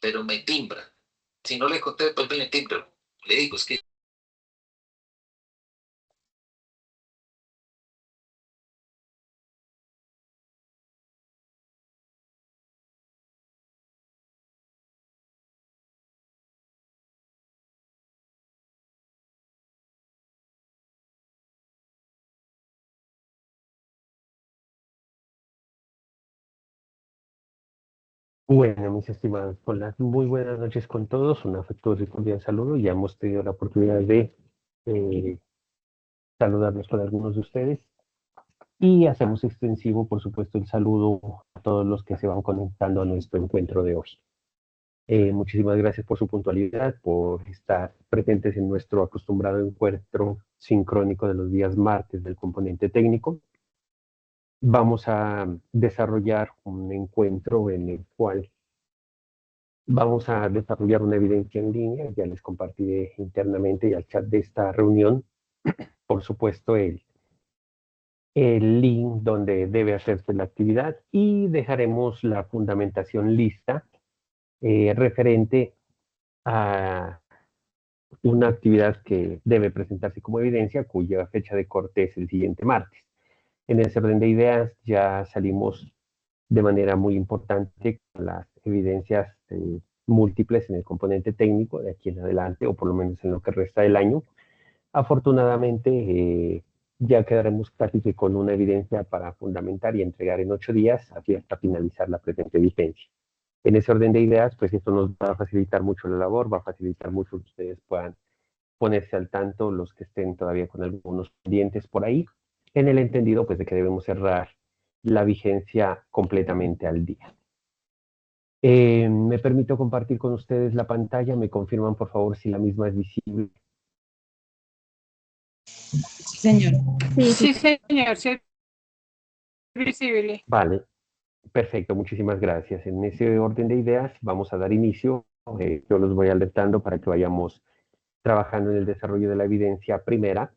pero me timbra. Si no le conté, pues me timbra. Le digo, es que... Bueno, mis estimados, hola, muy buenas noches con todos, un afectuoso y cordial saludo. Ya hemos tenido la oportunidad de eh, saludarnos con algunos de ustedes y hacemos extensivo, por supuesto, el saludo a todos los que se van conectando a nuestro encuentro de hoy. Muchísimas gracias por su puntualidad, por estar presentes en nuestro acostumbrado encuentro sincrónico de los días martes del componente técnico. Vamos a desarrollar un encuentro en el cual vamos a desarrollar una evidencia en línea. Ya les compartiré internamente y al chat de esta reunión, por supuesto, el link donde debe hacerse la actividad y dejaremos la fundamentación lista referente a una actividad que debe presentarse como evidencia, cuya fecha de corte es el siguiente martes. En ese orden de ideas ya salimos de manera muy importante con las evidencias múltiples en el componente técnico de aquí en adelante, o por lo menos en lo que resta del año. Afortunadamente, ya quedaremos casi que con una evidencia para fundamentar y entregar en 8 días, así hasta finalizar la presente vigencia. En ese orden de ideas, pues esto nos va a facilitar mucho la labor, va a facilitar mucho que ustedes puedan ponerse al tanto, los que estén todavía con algunos pendientes por ahí, en el entendido pues de que debemos cerrar la vigencia completamente al día. Me permito compartir con ustedes la pantalla, me confirman por favor si la misma es visible. Sí, señor. Sí, señor, sí es visible. Vale, perfecto, muchísimas gracias. En ese orden de ideas vamos a dar inicio. Yo los voy alertando para que vayamos trabajando en el desarrollo de la evidencia primera.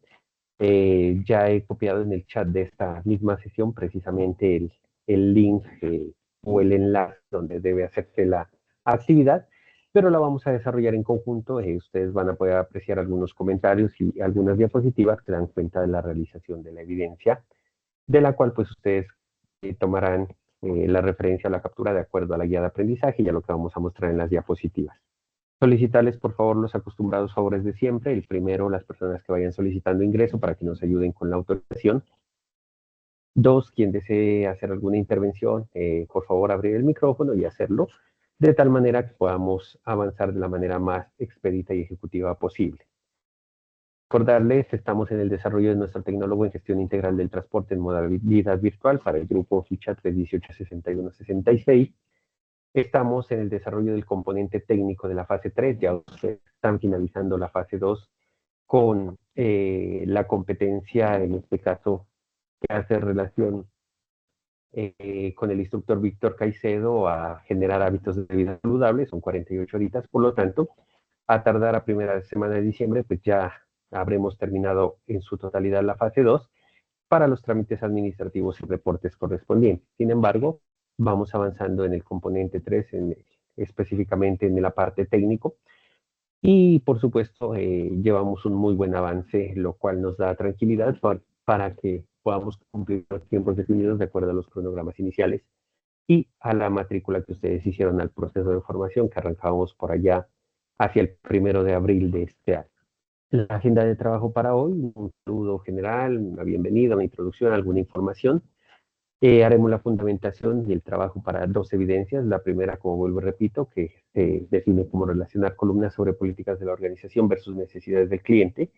Ya he copiado en el chat de esta misma sesión precisamente el link o el enlace donde debe hacerse la actividad, pero la vamos a desarrollar en conjunto. Ustedes van a poder apreciar algunos comentarios y algunas diapositivas que dan cuenta de la realización de la evidencia, de la cual pues ustedes tomarán la referencia a la captura de acuerdo a la guía de aprendizaje y a lo que vamos a mostrar en las diapositivas. Solicitarles, por favor, los acostumbrados favores de siempre. El primero, las personas que vayan solicitando ingreso para que nos ayuden con la autorización. Dos, quien desee hacer alguna intervención, por favor, abrir el micrófono y hacerlo de tal manera que podamos avanzar de la manera más expedita y ejecutiva posible. Recordarles, estamos en el desarrollo de nuestro tecnólogo en gestión integral del transporte en modalidad virtual para el grupo ficha 318-6166. Estamos en el desarrollo del componente técnico de la fase 3, ya ustedes están finalizando la fase 2 con la competencia, en este caso, que hace relación con el instructor Víctor Caicedo a generar hábitos de vida saludables, son 48 horitas, por lo tanto, a tardar a primera semana de diciembre, pues ya habremos terminado en su totalidad la fase 2 para los trámites administrativos y reportes correspondientes. Sin embargo, vamos avanzando en el componente 3, específicamente en la parte técnico, y por supuesto llevamos un muy buen avance, lo cual nos da tranquilidad para que podamos cumplir los tiempos definidos de acuerdo a los cronogramas iniciales y a la matrícula que ustedes hicieron al proceso de formación que arrancábamos por allá hacia el 1 de abril de este año. La agenda de trabajo para hoy, un saludo general, una bienvenida, una introducción, alguna información. Haremos la fundamentación y el trabajo para dos evidencias. La primera, como vuelvo y repito, que define cómo relacionar columnas sobre políticas de la organización versus necesidades del cliente.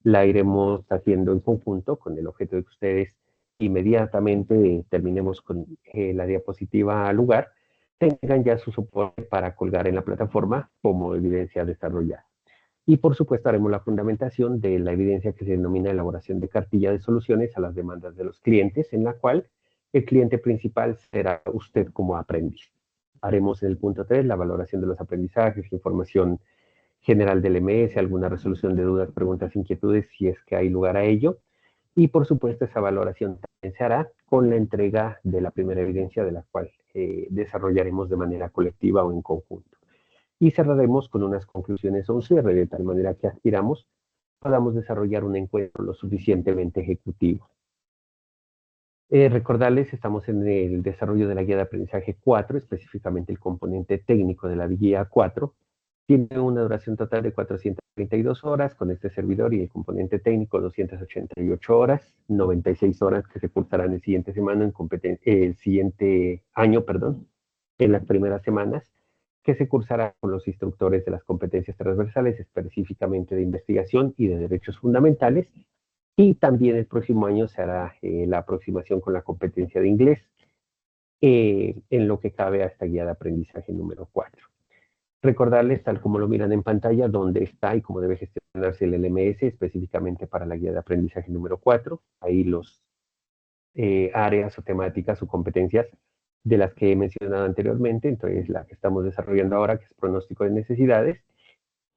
La iremos haciendo en conjunto con el objeto de que ustedes inmediatamente terminemos con la diapositiva al lugar, tengan ya su soporte para colgar en la plataforma como evidencia desarrollada. Y por supuesto haremos la fundamentación de la evidencia que se denomina elaboración de cartilla de soluciones a las demandas de los clientes, en la cual el cliente principal será usted como aprendiz. Haremos en el punto 3 la valoración de los aprendizajes, información general del MS, alguna resolución de dudas, preguntas, inquietudes, si es que hay lugar a ello. Y por supuesto esa valoración también se hará con la entrega de la primera evidencia de la cual desarrollaremos de manera colectiva o en conjunto. y cerraremos con unas conclusiones a un cierre, de tal manera que aspiramos podamos desarrollar un encuentro lo suficientemente ejecutivo. Recordarles, estamos en el desarrollo de la guía de aprendizaje 4, específicamente el componente técnico de la guía 4. Tiene una duración total de 432 horas con este servidor y el componente técnico 288 horas, 96 horas que se cursarán el siguiente semana el siguiente año, perdón, en las primeras semanas, que se cursará con los instructores de las competencias transversales, específicamente de investigación y de derechos fundamentales, y también el próximo año se hará la aproximación con la competencia de inglés, en lo que cabe a esta guía de aprendizaje número 4. Recordarles, tal como lo miran en pantalla, dónde está y cómo debe gestionarse el LMS específicamente para la guía de aprendizaje número 4. Ahí los áreas o temáticas o competencias de las que he mencionado anteriormente. Entonces, la que estamos desarrollando ahora, que es pronóstico de necesidades.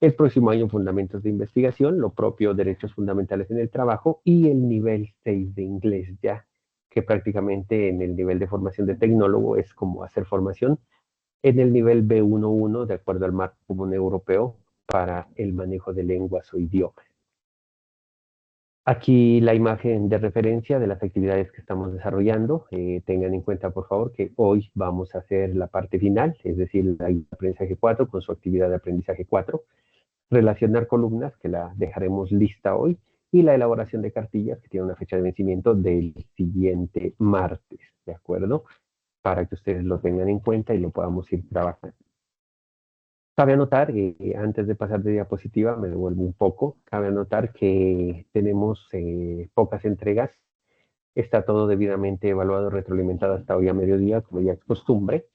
El próximo año, fundamentos de investigación, lo propio, derechos fundamentales en el trabajo y el nivel 6 de inglés ya, que prácticamente en el nivel de formación de tecnólogo es como hacer formación en el nivel B11, de acuerdo al marco común europeo para el manejo de lenguas o idiomas. Aquí la imagen de referencia de las actividades que estamos desarrollando. Tengan en cuenta, por favor, que hoy vamos a hacer la parte final, es decir, la aprendizaje 4 con su actividad de aprendizaje 4. Relacionar columnas, que la dejaremos lista hoy, y la elaboración de cartillas, que tiene una fecha de vencimiento del siguiente martes, ¿de acuerdo? Para que ustedes lo tengan en cuenta y lo podamos ir trabajando. Cabe anotar, antes de pasar de diapositiva, me devuelvo un poco, cabe anotar que tenemos pocas entregas, está todo debidamente evaluado, retroalimentado hasta hoy a mediodía, como ya es costumbre,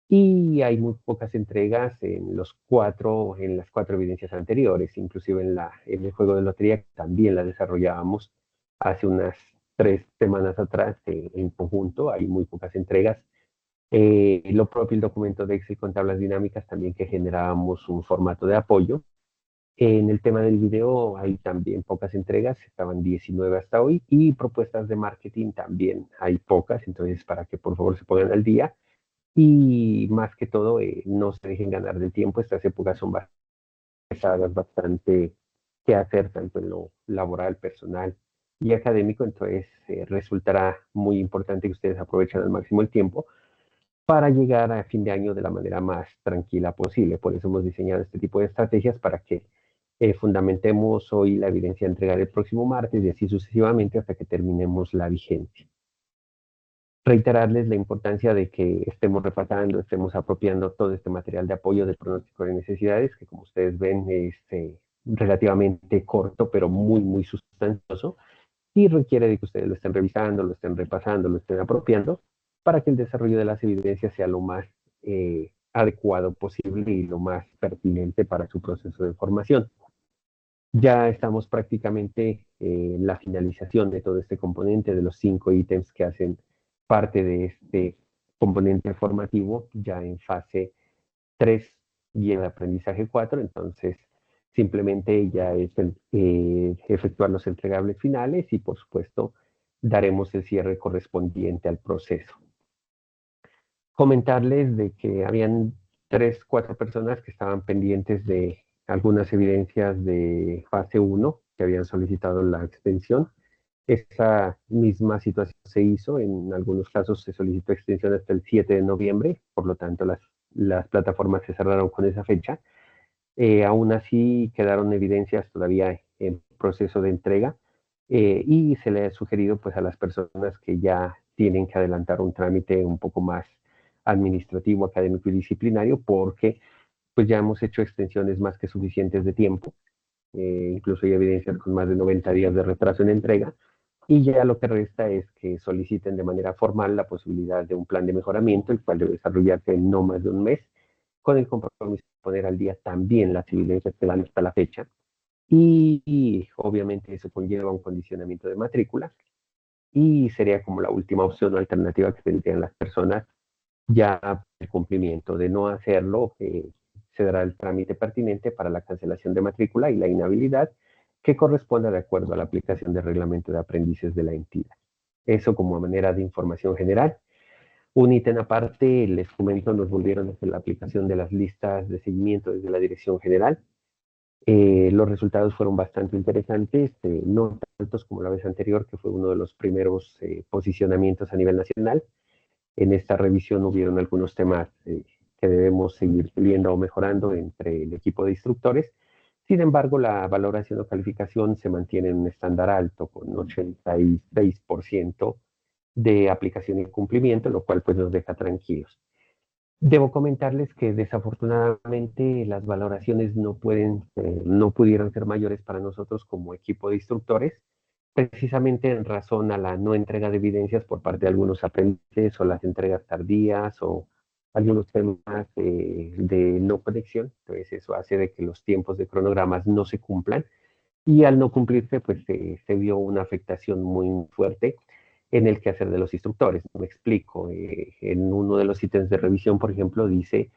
y hay muy pocas entregas en las cuatro evidencias anteriores, inclusive en el juego de lotería, que también la desarrollábamos hace unas 3 semanas atrás en conjunto, hay muy pocas entregas. Lo propio el documento de Excel con tablas dinámicas también, que generábamos un formato de apoyo. En el tema del video hay también pocas entregas, estaban 19 hasta hoy, y propuestas de marketing también hay pocas, entonces para que por favor se pongan al día. Y más que todo, no se dejen ganar del tiempo. Estas épocas son bastante pesadas, bastante que hacer, tanto en lo laboral, personal y académico. Entonces, resultará muy importante que ustedes aprovechen al máximo el tiempo para llegar a fin de año de la manera más tranquila posible. Por eso hemos diseñado este tipo de estrategias para que fundamentemos hoy la evidencia a entregar el próximo martes y así sucesivamente hasta que terminemos la vigencia. Reiterarles la importancia de que estemos repasando, estemos apropiando todo este material de apoyo de pronóstico de necesidades, que como ustedes ven es relativamente corto, pero muy, muy sustancioso, y requiere de que ustedes lo estén revisando, lo estén repasando, lo estén apropiando, para que el desarrollo de las evidencias sea lo más adecuado posible y lo más pertinente para su proceso de formación. Ya estamos prácticamente en la finalización de todo este componente, de los 5 ítems que hacen parte de este componente formativo, ya en fase 3 y en aprendizaje 4. Entonces simplemente ya es efectuar los entregables finales y por supuesto daremos el cierre correspondiente al proceso. Comentarles de que habían 3, 4 personas que estaban pendientes de algunas evidencias de fase 1 que habían solicitado la extensión. Esa misma situación se hizo, en algunos casos se solicitó extensión hasta el 7 de noviembre, por lo tanto las plataformas se cerraron con esa fecha. Aún así quedaron evidencias todavía en proceso de entrega, y se le ha sugerido pues a las personas que ya tienen que adelantar un trámite un poco más administrativo, académico y disciplinario, porque pues ya hemos hecho extensiones más que suficientes de tiempo. Incluso hay evidencias con más de 90 días de retraso en entrega, y ya lo que resta es que soliciten de manera formal la posibilidad de un plan de mejoramiento, el cual debe desarrollarse en no más de un mes, con el compromiso de poner al día también las evidencias que dan hasta la fecha, y obviamente eso conlleva un condicionamiento de matrícula, y sería como la última opción o alternativa que tendrían las personas ya el cumplimiento. De no hacerlo, se dará el trámite pertinente para la cancelación de matrícula y la inhabilidad, que corresponda de acuerdo a la aplicación del reglamento de aprendices de la entidad. Eso como manera de información general. Un ítem aparte, les comento, nos volvieron a hacer la aplicación de las listas de seguimiento desde la Dirección General. Los resultados fueron bastante interesantes, no tantos como la vez anterior, que fue uno de los primeros posicionamientos a nivel nacional. En esta revisión hubieron algunos temas que debemos seguir viendo o mejorando entre el equipo de instructores. Sin embargo, la valoración o calificación se mantiene en un estándar alto, con 86% de aplicación y cumplimiento, lo cual pues nos deja tranquilos. Debo comentarles que desafortunadamente las valoraciones no pudieron ser mayores para nosotros como equipo de instructores, precisamente en razón a la no entrega de evidencias por parte de algunos aprendices o las entregas tardías o algunos temas de no conexión. Entonces eso hace de que los tiempos de cronogramas no se cumplan y al no cumplirse pues se vio una afectación muy fuerte en el quehacer de los instructores. Me explico. En uno de los ítems de revisión, por ejemplo, dice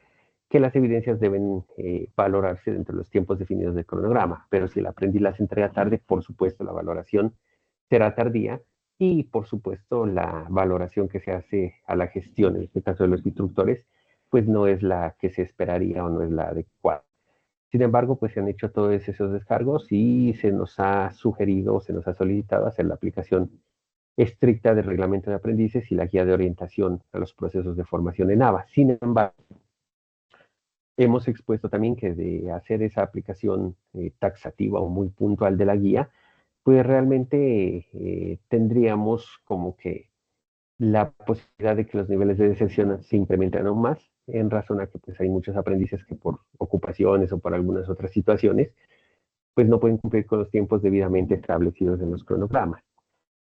que las evidencias deben valorarse dentro de los tiempos definidos del cronograma, pero si el aprendiz las entrega tarde, por supuesto, la valoración será tardía y, por supuesto, la valoración que se hace a la gestión, en este caso de los instructores, pues no es la que se esperaría o no es la adecuada. Sin embargo, pues se han hecho todos esos descargos y se nos ha sugerido, se nos ha solicitado hacer la aplicación estricta del reglamento de aprendices y la guía de orientación a los procesos de formación en ABA. Sin embargo, hemos expuesto también que de hacer esa aplicación taxativa o muy puntual de la guía, pues realmente tendríamos como que la posibilidad de que los niveles de deserción se incrementen aún más, en razón a que pues hay muchos aprendices que por ocupaciones o por algunas otras situaciones, pues no pueden cumplir con los tiempos debidamente establecidos en los cronogramas.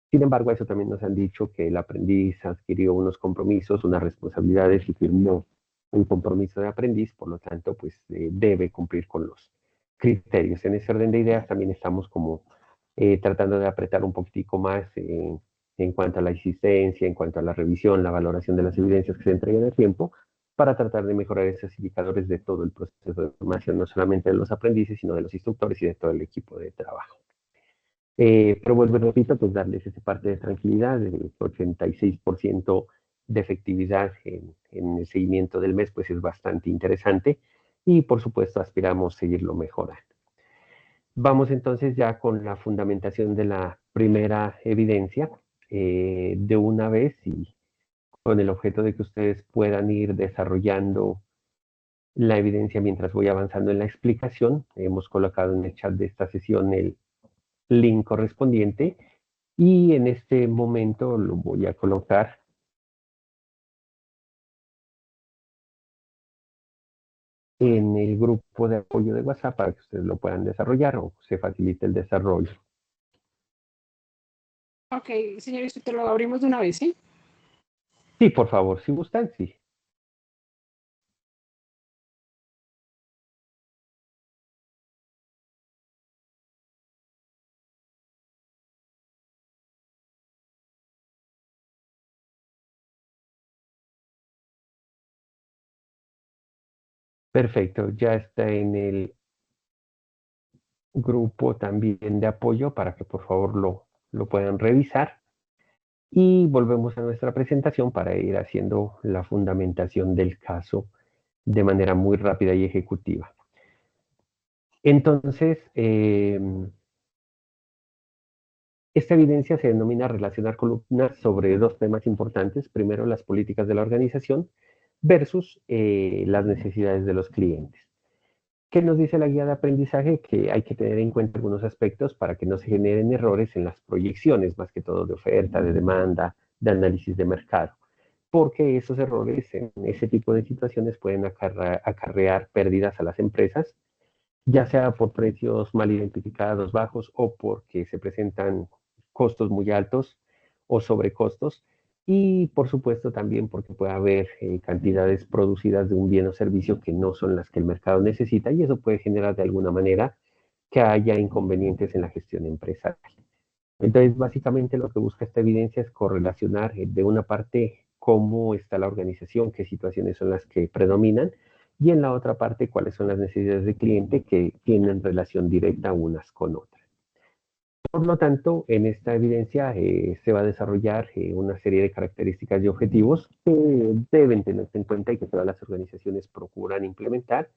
Sin embargo, a eso también nos han dicho que el aprendiz adquirió unos compromisos, unas responsabilidades y firmó un compromiso de aprendiz, por lo tanto, pues debe cumplir con los criterios. En ese orden de ideas también estamos como tratando de apretar un poquitico más en cuanto a la existencia, en cuanto a la revisión, la valoración de las evidencias que se entreguen a tiempo, para tratar de mejorar esos indicadores de todo el proceso de formación, no solamente de los aprendices, sino de los instructores y de todo el equipo de trabajo. Pero vuelvo y repito, pues darles esa parte de tranquilidad, el 86% de efectividad en el seguimiento del mes, pues es bastante interesante y por supuesto aspiramos a seguirlo mejorando. Vamos entonces ya con la fundamentación de la primera evidencia de una vez y con el objeto de que ustedes puedan ir desarrollando la evidencia mientras voy avanzando en la explicación. Hemos colocado en el chat de esta sesión el link correspondiente y en este momento lo voy a colocar en el grupo de apoyo de WhatsApp para que ustedes lo puedan desarrollar o se facilite el desarrollo. Ok, señor instructor, lo abrimos de una vez, ¿sí? Sí, por favor, si gustan, sí. Perfecto, ya está en el grupo también de apoyo para que por favor lo puedan revisar. Y volvemos a nuestra presentación para ir haciendo la fundamentación del caso de manera muy rápida y ejecutiva. Entonces, esta evidencia se denomina relacionar columnas sobre dos temas importantes. Primero, las políticas de la organización versus las necesidades de los clientes. ¿Qué nos dice la guía de aprendizaje? Que hay que tener en cuenta algunos aspectos para que no se generen errores en las proyecciones, más que todo de oferta, de demanda, de análisis de mercado, porque esos errores en ese tipo de situaciones pueden acarrear pérdidas a las empresas, ya sea por precios mal identificados, bajos, o porque se presentan costos muy altos o sobrecostos, y por supuesto también porque puede haber cantidades producidas de un bien o servicio que no son las que el mercado necesita, y eso puede generar de alguna manera que haya inconvenientes en la gestión empresarial. Entonces, básicamente lo que busca esta evidencia es correlacionar de una parte cómo está la organización, qué situaciones son las que predominan, y en la otra parte cuáles son las necesidades del cliente que tienen relación directa unas con otras. Por lo tanto, en esta evidencia se va a desarrollar una serie de características y objetivos que deben tenerse en cuenta y que todas las organizaciones procuran implementar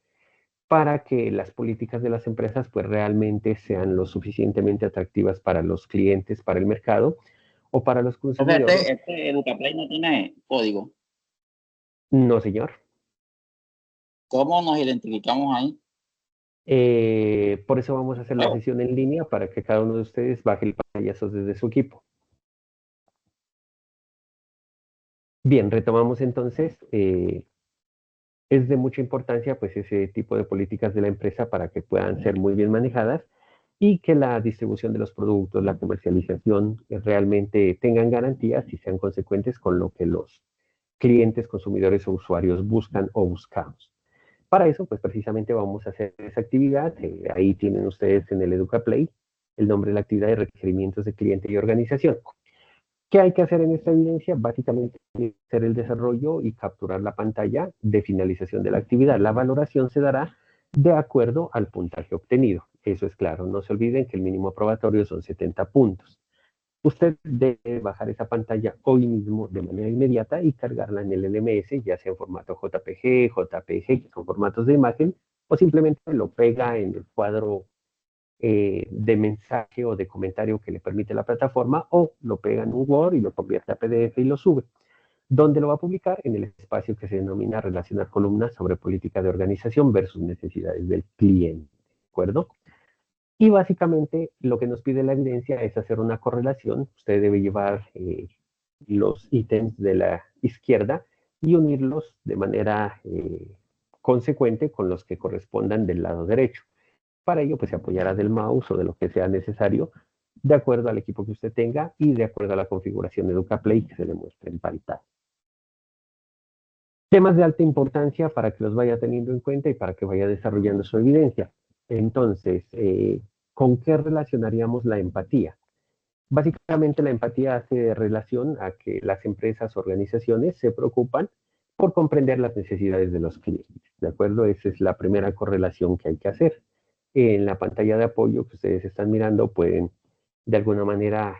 para que las políticas de las empresas pues realmente sean lo suficientemente atractivas para los clientes, para el mercado o para los O sea, consumidores. este Educaplay no tiene código. No, señor. ¿Cómo nos identificamos ahí? Por eso vamos a hacer la sesión en línea para que cada uno de ustedes baje el pantallazo desde su equipo. Bien, retomamos entonces. Es de mucha importancia pues ese tipo de políticas de la empresa para que puedan ser muy bien manejadas y que la distribución de los productos, la comercialización realmente tengan garantías y sean consecuentes con lo que los clientes, consumidores o usuarios buscan o buscamos. Para eso, pues precisamente vamos a hacer esa actividad. Ahí tienen ustedes en el EducaPlay el nombre de la actividad de requerimientos de cliente y organización. ¿Qué hay que hacer en esta evidencia? Básicamente hacer el desarrollo y capturar la pantalla de finalización de la actividad. La valoración se dará de acuerdo al puntaje obtenido. Eso es claro. No se olviden que el mínimo aprobatorio son 70 puntos. Usted debe bajar esa pantalla hoy mismo de manera inmediata y cargarla en el LMS, ya sea en formato JPG, JPG, que son formatos de imagen, o simplemente lo pega en el cuadro de mensaje o de comentario que le permite la plataforma, o lo pega en un Word y lo convierte a PDF y lo sube. ¿Dónde lo va a publicar? En el espacio que se denomina relacionar columnas sobre política de organización versus necesidades del cliente. ¿De acuerdo? Y básicamente lo que nos pide la evidencia es hacer una correlación. Usted debe llevar los ítems de la izquierda y unirlos de manera consecuente con los que correspondan del lado derecho. Para ello, pues se apoyará del mouse o de lo que sea necesario, de acuerdo al equipo que usted tenga y de acuerdo a la configuración de EducaPlay que se le muestre en pantalla. Temas de alta importancia para que los vaya teniendo en cuenta y para que vaya desarrollando su evidencia. Entonces, ¿con qué relacionaríamos la empatía? Básicamente la empatía hace relación a que las empresas o organizaciones se preocupan por comprender las necesidades de los clientes. ¿De acuerdo? Esa es la primera correlación que hay que hacer. En la pantalla de apoyo que ustedes están mirando pueden de alguna manera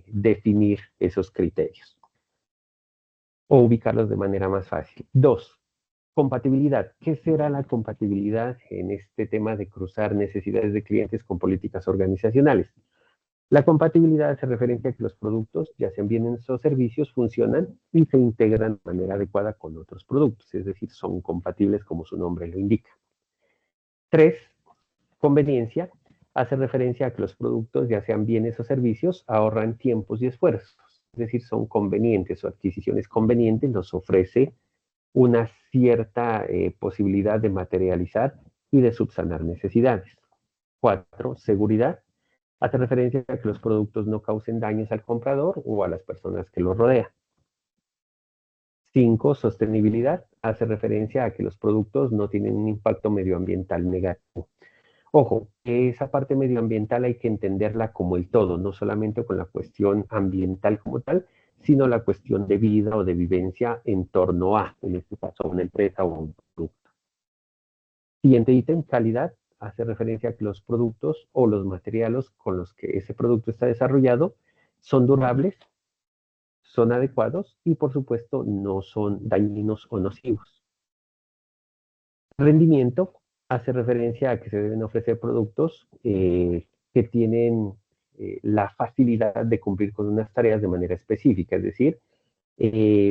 definir esos criterios o ubicarlos de manera más fácil. Dos, compatibilidad. ¿Qué será la compatibilidad en este tema de cruzar necesidades de clientes con políticas organizacionales? La compatibilidad hace referencia a que los productos, ya sean bienes o servicios, funcionan y se integran de manera adecuada con otros productos, es decir, son compatibles como su nombre lo indica. Tres, conveniencia hace referencia a que los productos, ya sean bienes o servicios, ahorran tiempos y esfuerzos, es decir, son convenientes, su adquisición es conveniente, nos ofrece una cierta posibilidad de materializar y de subsanar necesidades. Cuatro, seguridad. Hace referencia a que los productos no causen daños al comprador o a las personas que los rodean. 5. Sostenibilidad. Hace referencia a que los productos no tienen un impacto medioambiental negativo. Ojo, esa parte medioambiental hay que entenderla como el todo, no solamente con la cuestión ambiental como tal, sino la cuestión de vida o de vivencia en torno a, en este caso, una empresa o un producto. Siguiente ítem, calidad, hace referencia a que los productos o los materiales con los que ese producto está desarrollado son durables, son adecuados y por supuesto no son dañinos o nocivos. Rendimiento hace referencia a que se deben ofrecer productos que tienen la facilidad de cumplir con unas tareas de manera específica, es decir,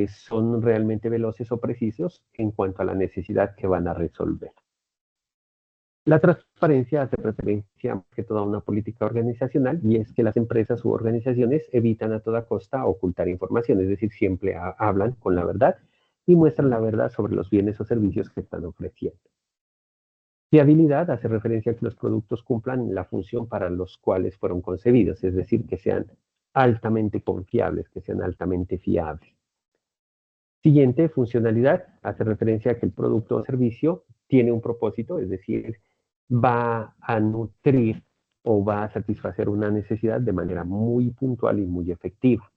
son realmente veloces o precisos en cuanto a la necesidad que van a resolver. La transparencia hace referencia que toda una política organizacional y es que las empresas u organizaciones evitan a toda costa ocultar información, es decir, siempre hablan con la verdad y muestran la verdad sobre los bienes o servicios que están ofreciendo. Fiabilidad hace referencia a que los productos cumplan la función para los cuales fueron concebidos, es decir, que sean altamente confiables, que sean altamente fiables. Siguiente, funcionalidad, hace referencia a que el producto o servicio tiene un propósito, es decir, va a nutrir o va a satisfacer una necesidad de manera muy puntual y muy efectiva.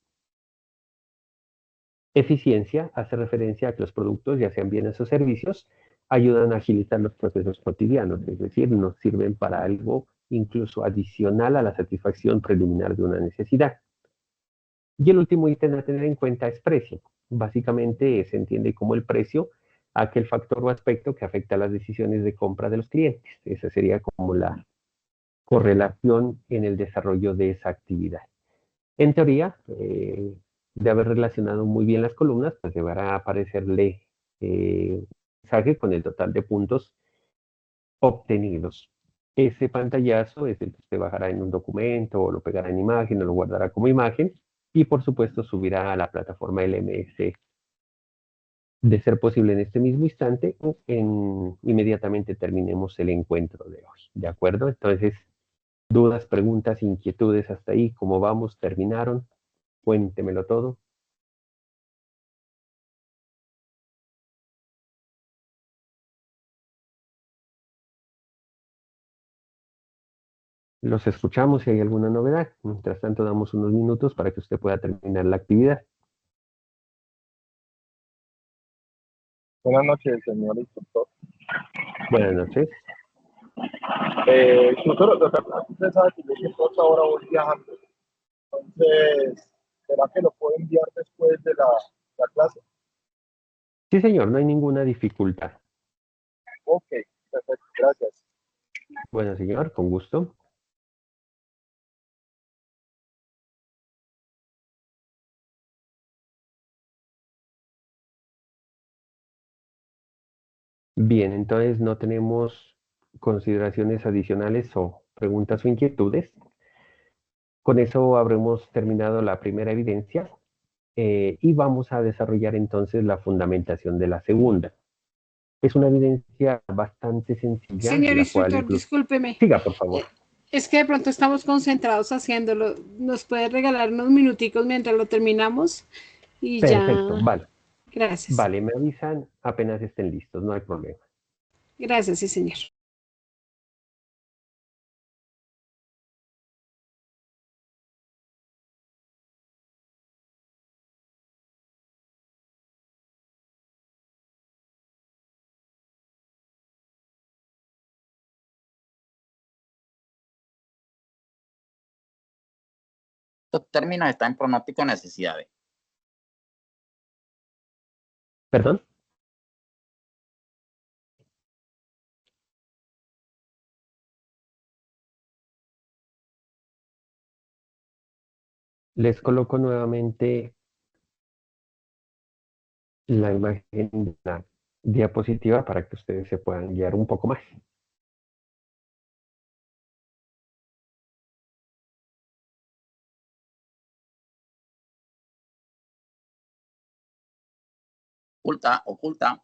Eficiencia hace referencia a que los productos, ya sean bienes o servicios, ayudan a agilizar los procesos cotidianos, es decir, nos sirven para algo incluso adicional a la satisfacción preliminar de una necesidad. Y el último ítem a tener en cuenta es precio. Básicamente se entiende como el precio aquel factor o aspecto que afecta a las decisiones de compra de los clientes. Esa sería como la correlación en el desarrollo de esa actividad. En teoría, de haber relacionado muy bien las columnas, pues deberá aparecerle un mensaje con el total de puntos obtenidos. Ese pantallazo es el que usted bajará en un documento o lo pegará en imagen o lo guardará como imagen y por supuesto subirá a la plataforma LMS de ser posible en este mismo instante o inmediatamente terminemos el encuentro de hoy. ¿De acuerdo? Entonces, dudas, preguntas, inquietudes hasta ahí, ¿cómo vamos? ¿Terminaron? Cuéntemelo todo. Los escuchamos si hay alguna novedad. Mientras tanto, damos unos minutos para que usted pueda terminar la actividad. Buenas noches, señor instructor. Buenas noches. Instructor, usted sabe que yo siempre hasta ahora voy viajando. Entonces, ¿será que lo puedo enviar después de la clase? Sí, señor, no hay ninguna dificultad. Ok, perfecto, gracias. Bueno, señor, con gusto. Bien, entonces no tenemos consideraciones adicionales o preguntas o inquietudes. Con eso habremos terminado la primera evidencia y vamos a desarrollar entonces la fundamentación de la segunda. Es una evidencia bastante sencilla, Señor la cual instructor, incluso... discúlpeme. Siga, por favor. Eh, Es que de pronto estamos concentrados haciéndolo. ¿Nos puede regalar unos minuticos mientras lo terminamos? Y Perfecto, ya. vale. Gracias. Vale, me avisan apenas estén listos, no hay problema. Gracias, sí, señor. Estos términos están en pronóstico de necesidades. ¿Perdón? Les coloco nuevamente la imagen de la diapositiva para que ustedes se puedan guiar un poco más. Oculta, oculta.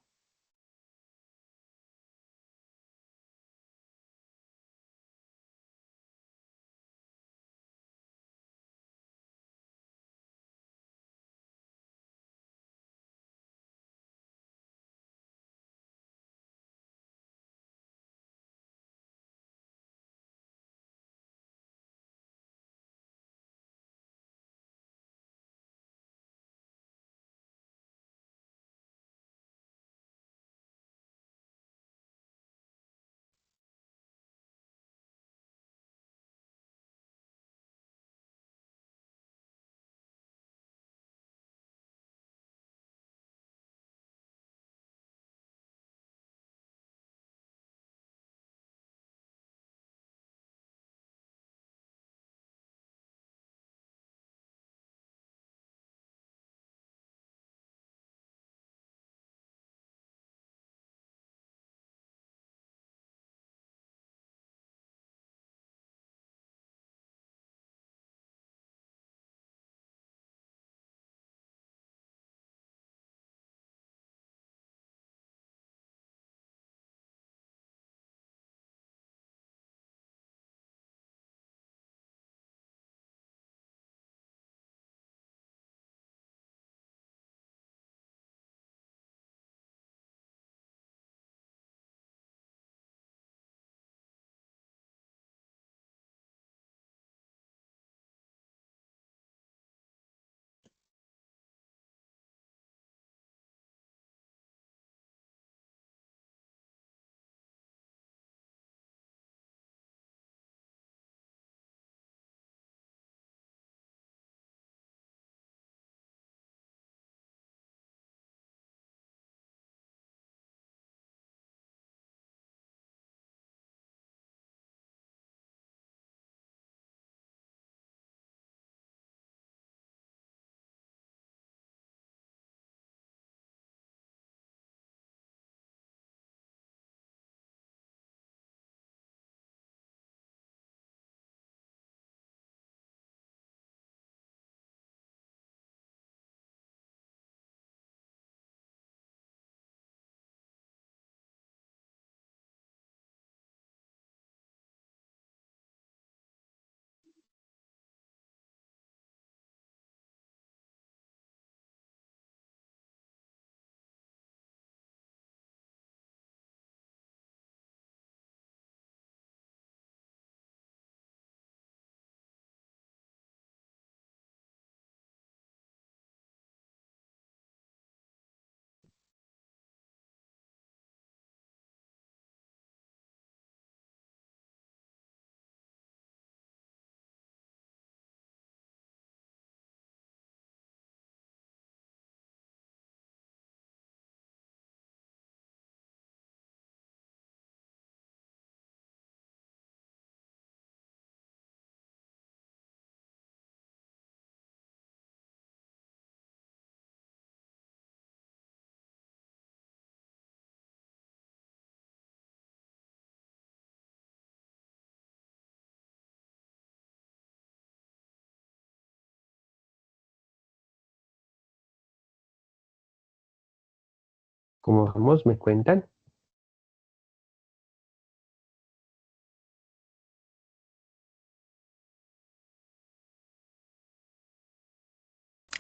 ¿Cómo vamos? ¿Me cuentan?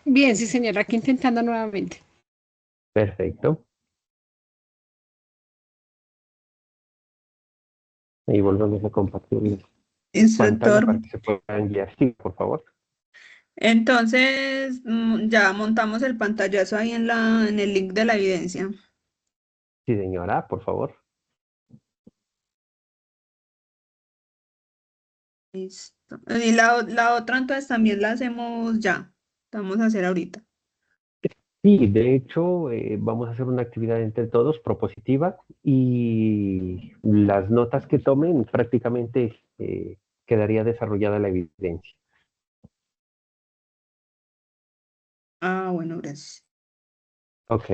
Bien, sí, señora, aquí intentando nuevamente. Perfecto. Y volvemos a compartir pantalla Instructor, para que se puedan guiar. Sí, por favor. entonces ya montamos el pantallazo ahí en el link de la evidencia. Sí, señora, por favor. Listo. Y la otra entonces también la hacemos ya. La vamos a hacer ahorita. Sí, de hecho, vamos a hacer una actividad entre todos propositiva y las notas que tomen prácticamente quedaría desarrollada la evidencia. Ah, bueno, gracias. Ok.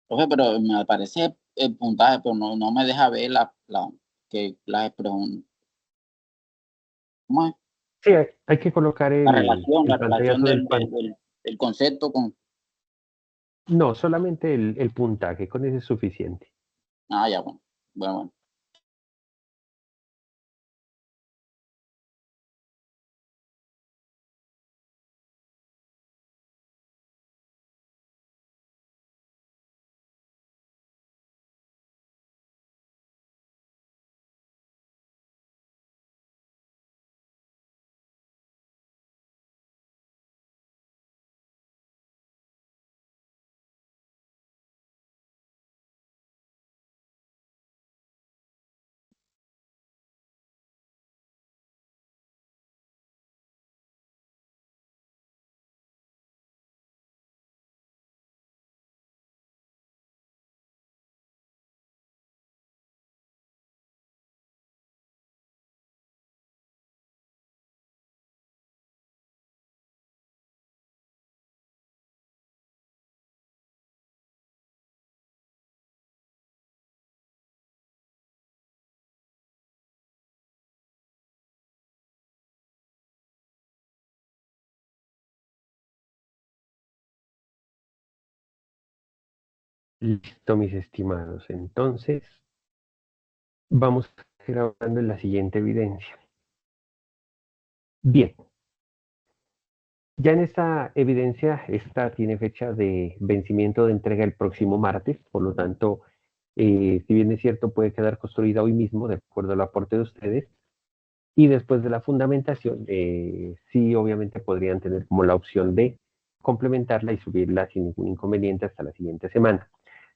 Profe, pero me aparece el puntaje, pero no me deja ver las expresiones. ¿Cómo es? Sí, hay que colocar el La relación pantallazo del concepto con... No, solamente el puntaje, con eso es suficiente. Ah, ya, bueno. Bueno. Listo, mis estimados. Entonces, vamos a ir hablando de la siguiente evidencia. Bien, ya en esta evidencia, esta tiene fecha de vencimiento de entrega el próximo martes, por lo tanto, si bien es cierto, puede quedar construida hoy mismo, de acuerdo al aporte de ustedes, y después de la fundamentación, sí, obviamente podrían tener como la opción de complementarla y subirla sin ningún inconveniente hasta la siguiente semana.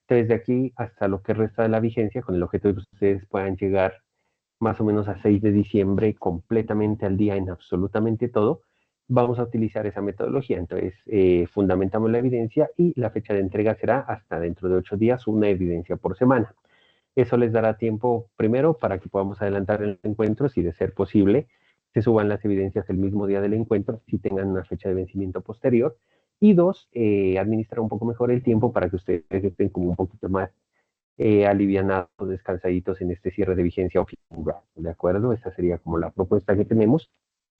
Entonces, de aquí hasta lo que resta de la vigencia, con el objeto de que ustedes puedan llegar más o menos a 6 de diciembre completamente al día en absolutamente todo, vamos a utilizar esa metodología. Entonces, fundamentamos la evidencia y la fecha de entrega será hasta dentro de 8 días, una evidencia por semana. Eso les dará tiempo, primero, para que podamos adelantar el encuentro, si de ser posible, se suban las evidencias el mismo día del encuentro, si tengan una fecha de vencimiento posterior. Y dos, administrar un poco mejor el tiempo para que ustedes estén como un poquito más alivianados, descansaditos en este cierre de vigencia oficial, ¿de acuerdo? Esa sería como la propuesta que tenemos.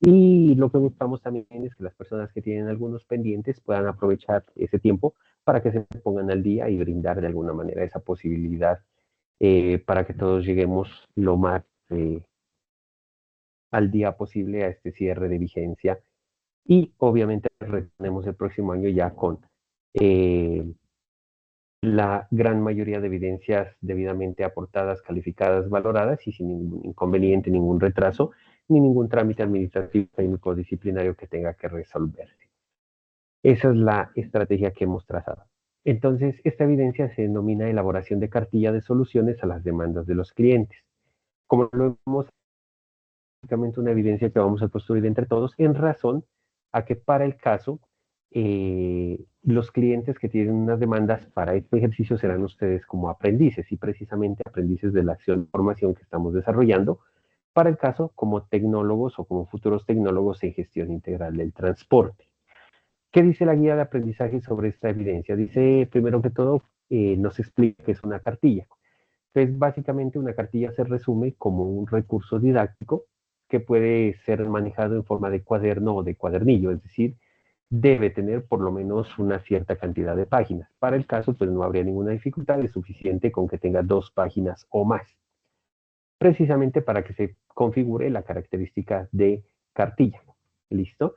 Y lo que buscamos también es que las personas que tienen algunos pendientes puedan aprovechar ese tiempo para que se pongan al día y brindar de alguna manera esa posibilidad para que todos lleguemos lo más al día posible a este cierre de vigencia. Y obviamente retenemos el próximo año ya con la gran mayoría de evidencias debidamente aportadas, calificadas, valoradas y sin ningún inconveniente, ningún retraso, ni ningún trámite administrativo, técnico, disciplinario que tenga que resolverse. Esa es la estrategia que hemos trazado. Entonces, esta evidencia se denomina elaboración de cartilla de soluciones a las demandas de los clientes. Como lo vemos, básicamente una evidencia que vamos a construir entre todos en razón a que para el caso, los clientes que tienen unas demandas para este ejercicio serán ustedes como aprendices y precisamente aprendices de la acción de formación que estamos desarrollando, para el caso como tecnólogos o como futuros tecnólogos en gestión integral del transporte. ¿Qué dice la guía de aprendizaje sobre esta evidencia? Dice, primero que todo, nos explica qué es una cartilla. Entonces, básicamente una cartilla se resume como un recurso didáctico que puede ser manejado en forma de cuaderno o de cuadernillo, es decir, debe tener por lo menos una cierta cantidad de páginas. Para el caso, pues no habría ninguna dificultad, es suficiente con que tenga 2 páginas o más, precisamente para que se configure la característica de cartilla. ¿Listo?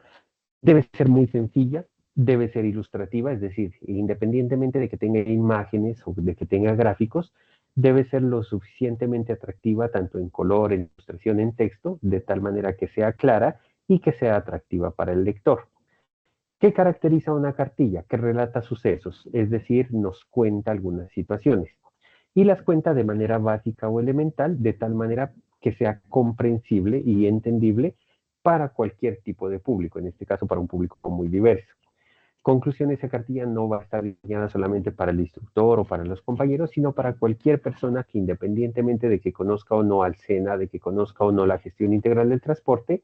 Debe ser muy sencilla, debe ser ilustrativa, es decir, independientemente de que tenga imágenes o de que tenga gráficos, debe ser lo suficientemente atractiva tanto en color, en ilustración, en texto, de tal manera que sea clara y que sea atractiva para el lector. ¿Qué caracteriza una cartilla? Que relata sucesos, es decir, nos cuenta algunas situaciones. Y las cuenta de manera básica o elemental, de tal manera que sea comprensible y entendible para cualquier tipo de público, en este caso para un público muy diverso. Conclusión, esa cartilla no va a estar diseñada solamente para el instructor o para los compañeros, sino para cualquier persona que independientemente de que conozca o no al SENA, de que conozca o no la gestión integral del transporte,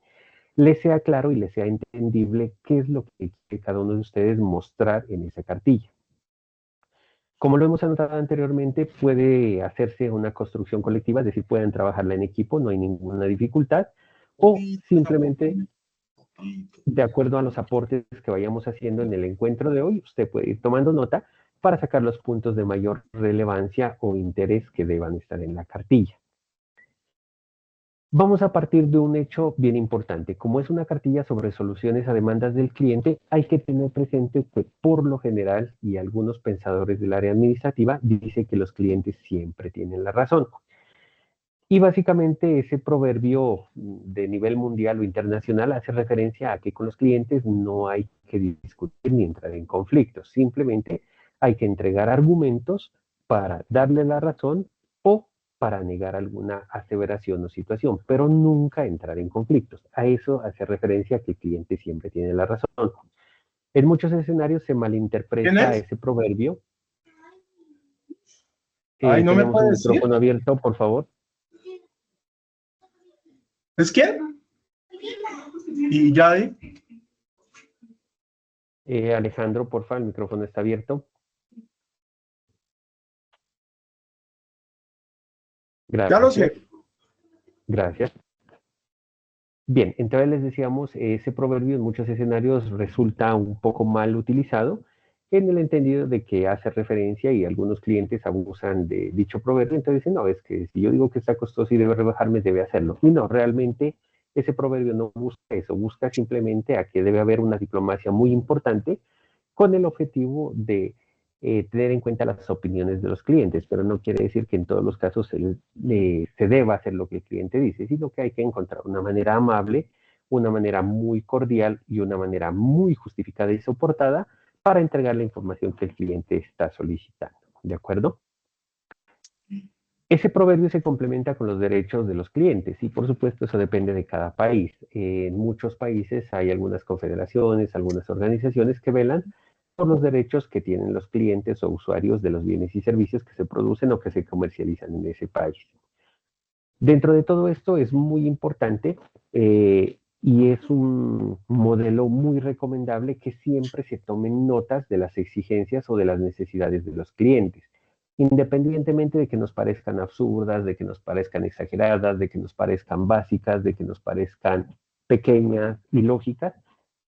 le sea claro y le sea entendible qué es lo que quiere cada uno de ustedes mostrar en esa cartilla. Como lo hemos anotado anteriormente, puede hacerse una construcción colectiva, es decir, pueden trabajarla en equipo, no hay ninguna dificultad, o simplemente de acuerdo a los aportes que vayamos haciendo en el encuentro de hoy, usted puede ir tomando nota para sacar los puntos de mayor relevancia o interés que deban estar en la cartilla. Vamos a partir de un hecho bien importante. Como es una cartilla sobre soluciones a demandas del cliente, hay que tener presente que por lo general, y algunos pensadores del área administrativa, dicen que los clientes siempre tienen la razón. Y básicamente ese proverbio de nivel mundial o internacional hace referencia a que con los clientes no hay que discutir ni entrar en conflictos. Simplemente hay que entregar argumentos para darle la razón o para negar alguna aseveración o situación, pero nunca entrar en conflictos. A eso hace referencia que el cliente siempre tiene la razón. En muchos escenarios se malinterpreta ese proverbio. Ay, ¿no me tenemos puede un decir? micrófono abierto, por favor. ¿Es quién? ¿Y Yadi? Alejandro, por favor, el micrófono está abierto. Gracias. Ya lo sé. Gracias. Bien, entonces les decíamos, ese proverbio en muchos escenarios resulta un poco mal utilizado en el entendido de que hace referencia y algunos clientes abusan de dicho proverbio, entonces dicen, no, es que si yo digo que está costoso y debe rebajarme, debe hacerlo. Y no, realmente ese proverbio no busca eso, busca simplemente a que debe haber una diplomacia muy importante con el objetivo de tener en cuenta las opiniones de los clientes, pero no quiere decir que en todos los casos se deba hacer lo que el cliente dice, sino que hay que encontrar una manera amable, una manera muy cordial y una manera muy justificada y soportada para entregar la información que el cliente está solicitando. ¿De acuerdo? Ese proverbio se complementa con los derechos de los clientes y por supuesto eso depende de cada país. En muchos países hay algunas confederaciones, algunas organizaciones que velan por los derechos que tienen los clientes o usuarios de los bienes y servicios que se producen o que se comercializan en ese país. Dentro de todo esto es muy importante y es un modelo muy recomendable que siempre se tomen notas de las exigencias o de las necesidades de los clientes, independientemente de que nos parezcan absurdas, de que nos parezcan exageradas, de que nos parezcan básicas, de que nos parezcan pequeñas y lógicas,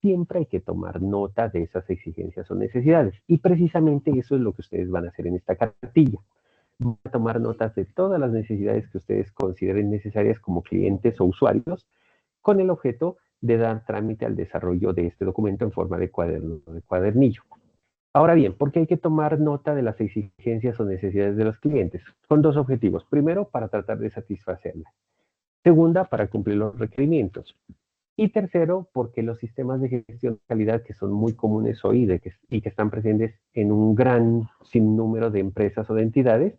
siempre hay que tomar nota de esas exigencias o necesidades. Y precisamente eso es lo que ustedes van a hacer en esta cartilla. Van a tomar notas de todas las necesidades que ustedes consideren necesarias como clientes o usuarios, con el objeto de dar trámite al desarrollo de este documento en forma de cuaderno, de cuadernillo. Ahora bien, ¿por qué hay que tomar nota de las exigencias o necesidades de los clientes? Con dos objetivos. Primero, para tratar de satisfacerlas. Segunda, para cumplir los requerimientos. Y tercero, porque los sistemas de gestión de calidad que son muy comunes hoy y que están presentes en un gran sinnúmero de empresas o de entidades,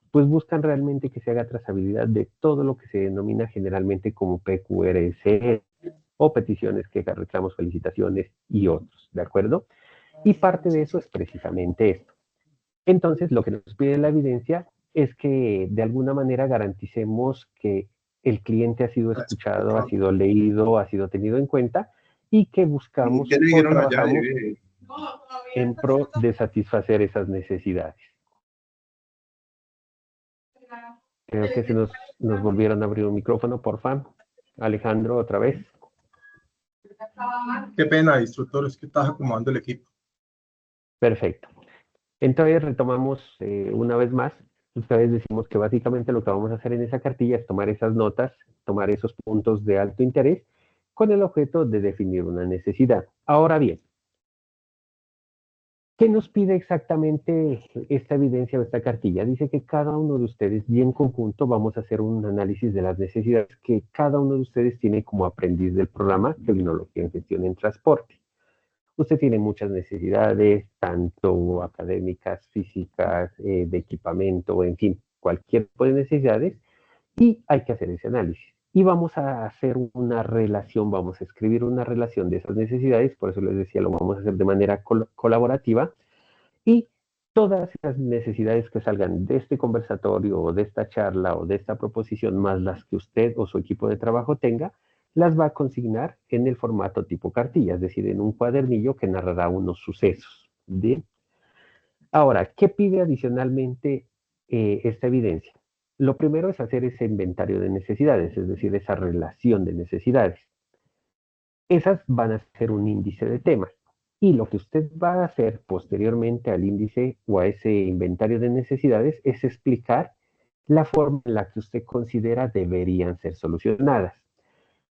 pues buscan realmente que se haga trazabilidad de todo lo que se denomina generalmente como PQRS o peticiones, quejas, reclamos, felicitaciones y otros, ¿de acuerdo? Y parte de eso es precisamente esto. Entonces, lo que nos pide la evidencia es que de alguna manera garanticemos que el cliente ha sido escuchado, ha sido leído, ha sido tenido en cuenta y que buscamos ¿Qué le o dijeron allá? trabajamos en pro de satisfacer esas necesidades. Creo que nos volvieron a abrir un micrófono, por favor. Alejandro, otra vez. Qué pena, instructor, es que estás acomodando el equipo. Perfecto. Entonces retomamos una vez más. Ustedes decimos que básicamente lo que vamos a hacer en esa cartilla es tomar esas notas, tomar esos puntos de alto interés con el objeto de definir una necesidad. Ahora bien, ¿qué nos pide exactamente esta evidencia o esta cartilla? Dice que cada uno de ustedes y en conjunto vamos a hacer un análisis de las necesidades que cada uno de ustedes tiene como aprendiz del programa Tecnología en Gestión en Transporte. Usted tiene muchas necesidades, tanto académicas, físicas, de equipamiento, en fin, cualquier tipo de necesidades, y hay que hacer ese análisis. Y vamos a hacer una relación, vamos a escribir una relación de esas necesidades, por eso les decía, lo vamos a hacer de manera colaborativa, y todas las necesidades que salgan de este conversatorio o de esta charla o de esta proposición, más las que usted o su equipo de trabajo tenga, las va a consignar en el formato tipo cartilla, es decir, en un cuadernillo que narrará unos sucesos. Bien. Ahora, ¿qué pide adicionalmente esta evidencia? Lo primero es hacer ese inventario de necesidades, es decir, esa relación de necesidades. Esas van a ser un índice de temas. Y lo que usted va a hacer posteriormente al índice o a ese inventario de necesidades es explicar la forma en la que usted considera deberían ser solucionadas.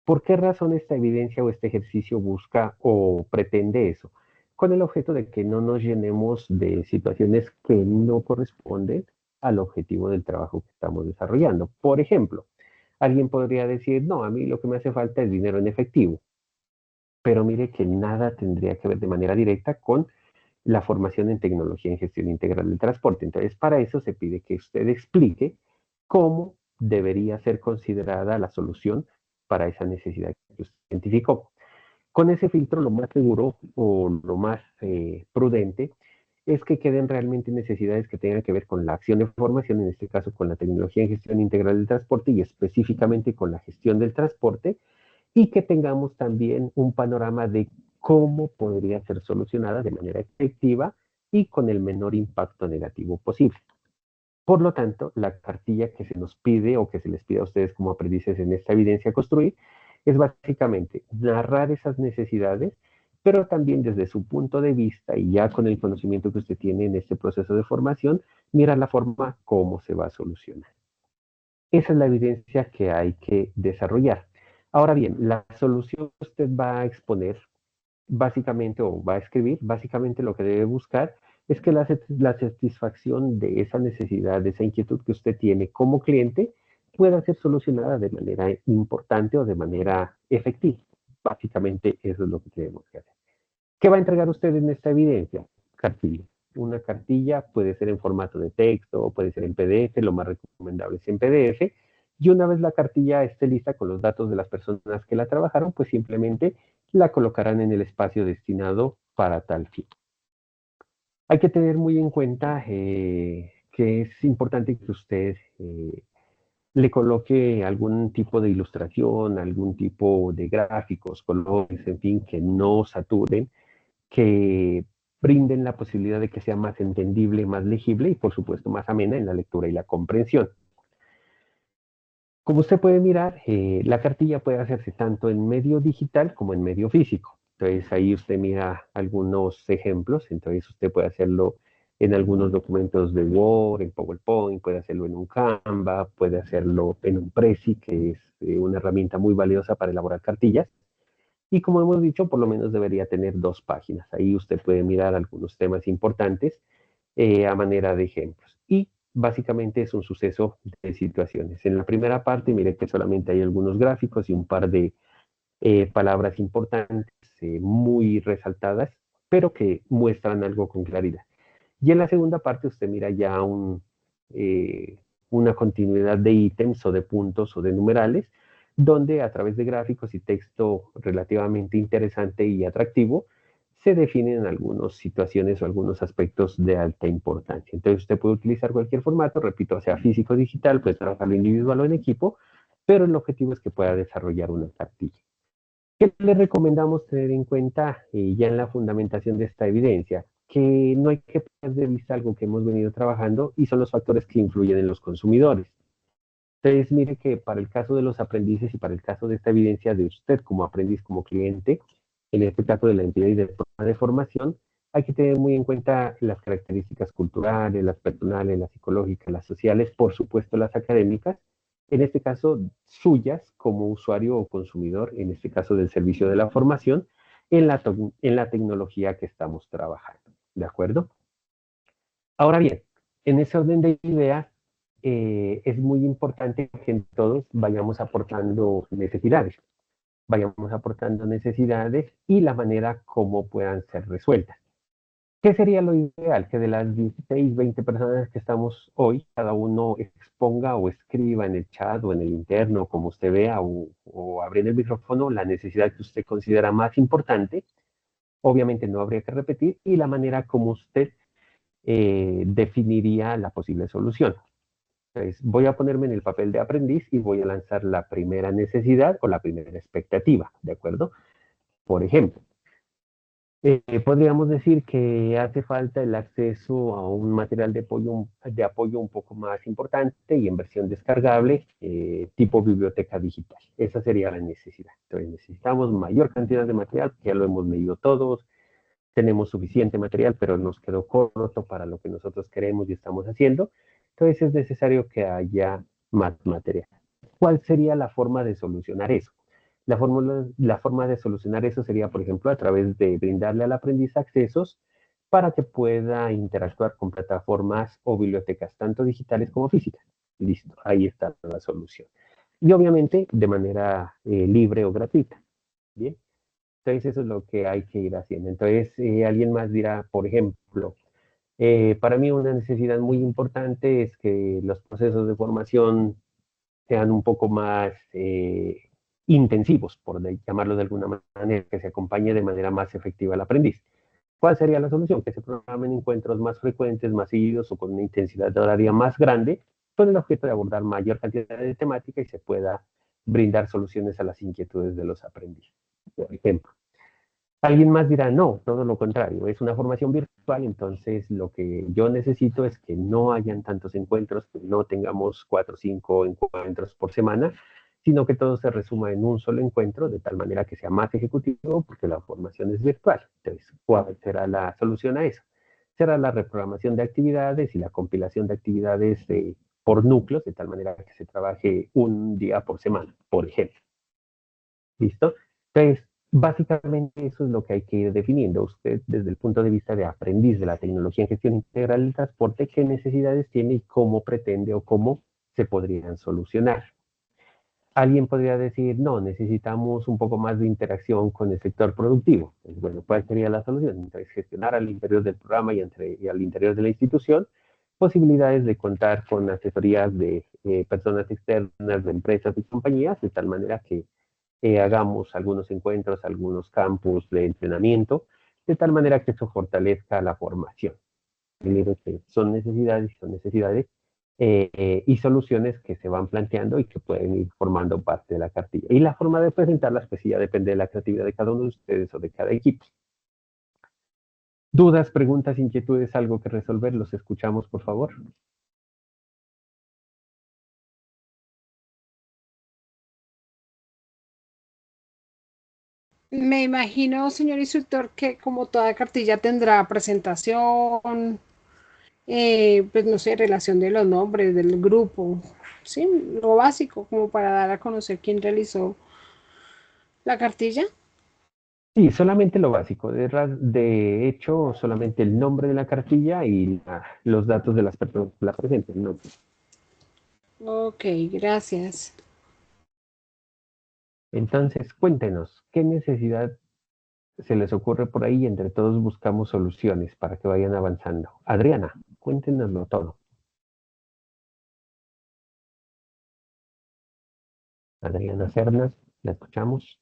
¿Por qué razón esta evidencia o este ejercicio busca o pretende eso? Con el objeto de que no nos llenemos de situaciones que no corresponden al objetivo del trabajo que estamos desarrollando. Por ejemplo, alguien podría decir, no, a mí lo que me hace falta es dinero en efectivo. Pero mire que nada tendría que ver de manera directa con la formación en tecnología en gestión integral del transporte. Entonces, para eso se pide que usted explique cómo debería ser considerada la solución para esa necesidad que usted identificó. Con ese filtro, lo más seguro o lo más prudente es que queden realmente necesidades que tengan que ver con la acción de formación, en este caso con la tecnología en gestión integral del transporte y específicamente con la gestión del transporte, y que tengamos también un panorama de cómo podría ser solucionada de manera efectiva y con el menor impacto negativo posible. Por lo tanto, la cartilla que se nos pide o que se les pide a ustedes como aprendices en esta evidencia a construir es básicamente narrar esas necesidades, pero también desde su punto de vista y ya con el conocimiento que usted tiene en este proceso de formación, mirar la forma cómo se va a solucionar. Esa es la evidencia que hay que desarrollar. Ahora bien, la solución que usted va a exponer básicamente o va a escribir, básicamente lo que debe buscar es que la satisfacción de esa necesidad, de esa inquietud que usted tiene como cliente pueda ser solucionada de manera importante o de manera efectiva. Básicamente eso es lo que tenemos que hacer. ¿Qué va a entregar usted en esta evidencia, cartilla? una cartilla, puede ser en formato de texto o puede ser en PDF, lo más recomendable es en PDF. Y una vez la cartilla esté lista con los datos de las personas que la trabajaron, pues simplemente la colocarán en el espacio destinado para tal fin. Hay que tener muy en cuenta que es importante que usted le coloque algún tipo de ilustración, algún tipo de gráficos, colores, en fin, que no saturen, que brinden la posibilidad de que sea más entendible, más legible y por supuesto más amena en la lectura y la comprensión. Como usted puede mirar, la cartilla puede hacerse tanto en medio digital como en medio físico. Entonces ahí usted mira algunos ejemplos, entonces usted puede hacerlo en algunos documentos de Word, en PowerPoint, puede hacerlo en un Canva, puede hacerlo en un Prezi, que es una herramienta muy valiosa para elaborar cartillas. Y como hemos dicho, por lo menos debería tener 2 páginas. Ahí usted puede mirar algunos temas importantes a manera de ejemplos. Y básicamente es un suceso de situaciones. En la primera parte, mire que solamente hay algunos gráficos y un par de palabras importantes, muy resaltadas, pero que muestran algo con claridad. Y en la segunda parte usted mira ya una continuidad de ítems o de puntos o de numerales, donde a través de gráficos y texto relativamente interesante y atractivo, se definen algunas situaciones o algunos aspectos de alta importancia. Entonces usted puede utilizar cualquier formato, repito, sea físico o digital, puede trabajarlo individual o en equipo, pero el objetivo es que pueda desarrollar una cartilla. ¿Qué le recomendamos tener en cuenta ya en la fundamentación de esta evidencia? Que no hay que perder de vista algo que hemos venido trabajando y son los factores que influyen en los consumidores. Entonces, mire que para el caso de los aprendices y para el caso de esta evidencia de usted como aprendiz, como cliente, en este caso de la entidad y del programa de formación, hay que tener muy en cuenta las características culturales, las personales, las psicológicas, las sociales, por supuesto las académicas, en este caso suyas como usuario o consumidor, en este caso del servicio de la formación, en la tecnología que estamos trabajando. ¿De acuerdo? Ahora bien, en ese orden de ideas, es muy importante que todos vayamos aportando necesidades y la manera como puedan ser resueltas. ¿Qué sería lo ideal? Que de las 16, 20 personas que estamos hoy, cada uno exponga o escriba en el chat o en el interno, como usted vea, o abriendo el micrófono, la necesidad que usted considera más importante. Obviamente no habría que repetir, y la manera como usted definiría la posible solución. Entonces, voy a ponerme en el papel de aprendiz y voy a lanzar la primera necesidad o la primera expectativa, ¿de acuerdo? Por ejemplo, podríamos decir que hace falta el acceso a un material de apoyo un poco más importante y en versión descargable, tipo biblioteca digital. Esa sería la necesidad. Entonces necesitamos mayor cantidad de material, ya lo hemos leído todos, tenemos suficiente material, pero nos quedó corto para lo que nosotros queremos y estamos haciendo. Entonces es necesario que haya más material. ¿Cuál sería la forma de solucionar eso? La forma de solucionar eso sería, por ejemplo, a través de brindarle al aprendiz accesos para que pueda interactuar con plataformas o bibliotecas, tanto digitales como físicas. Listo, ahí está la solución. Y obviamente de manera libre o gratuita. Bien, entonces eso es lo que hay que ir haciendo. Entonces alguien más dirá, por ejemplo, para mí una necesidad muy importante es que los procesos de formación sean un poco más intensivos, por llamarlo de alguna manera, que se acompañe de manera más efectiva al aprendiz. ¿Cuál sería la solución? Que se programen encuentros más frecuentes, más seguidos o con una intensidad horaria más grande, con el objeto de abordar mayor cantidad de temática y se pueda brindar soluciones a las inquietudes de los aprendices, por ejemplo. Alguien más dirá, no, todo lo contrario, es una formación virtual, entonces lo que yo necesito es que no hayan tantos encuentros, que no tengamos 4 o 5 encuentros por semana, sino que todo se resuma en un solo encuentro, de tal manera que sea más ejecutivo, porque la formación es virtual. Entonces, ¿cuál será la solución a eso? Será la reprogramación de actividades y la compilación de actividades por núcleos, de tal manera que se trabaje un día por semana, por ejemplo. ¿Listo? Entonces, básicamente eso es lo que hay que ir definiendo. Usted, desde el punto de vista de aprendiz de la tecnología en gestión integral del transporte, qué necesidades tiene y cómo pretende o cómo se podrían solucionar. Alguien podría decir, no, necesitamos un poco más de interacción con el sector productivo. Pues, bueno, ¿cuál sería la solución? Entonces, gestionar al interior del programa y al interior de la institución posibilidades de contar con asesorías de personas externas, de empresas y compañías, de tal manera que hagamos algunos encuentros, algunos campus de entrenamiento, de tal manera que eso fortalezca la formación. Son necesidades y soluciones que se van planteando y que pueden ir formando parte de la cartilla. Y la forma de presentarlas, pues sí, ya depende de la creatividad de cada uno de ustedes o de cada equipo. ¿Dudas, preguntas, inquietudes, algo que resolver? Los escuchamos, por favor. Me imagino, señor instructor, que como toda cartilla tendrá presentación, pues no sé, relación de los nombres del grupo, sí, lo básico como para dar a conocer quién realizó la cartilla. Sí, solamente lo básico. De hecho, solamente el nombre de la cartilla y los datos de las personas que la presenten, ¿no? Ok, gracias. Entonces, cuéntenos, ¿qué necesidad se les ocurre por ahí? Entre todos buscamos soluciones para que vayan avanzando. Adriana, cuéntenoslo todo. Adriana Cernas, la escuchamos.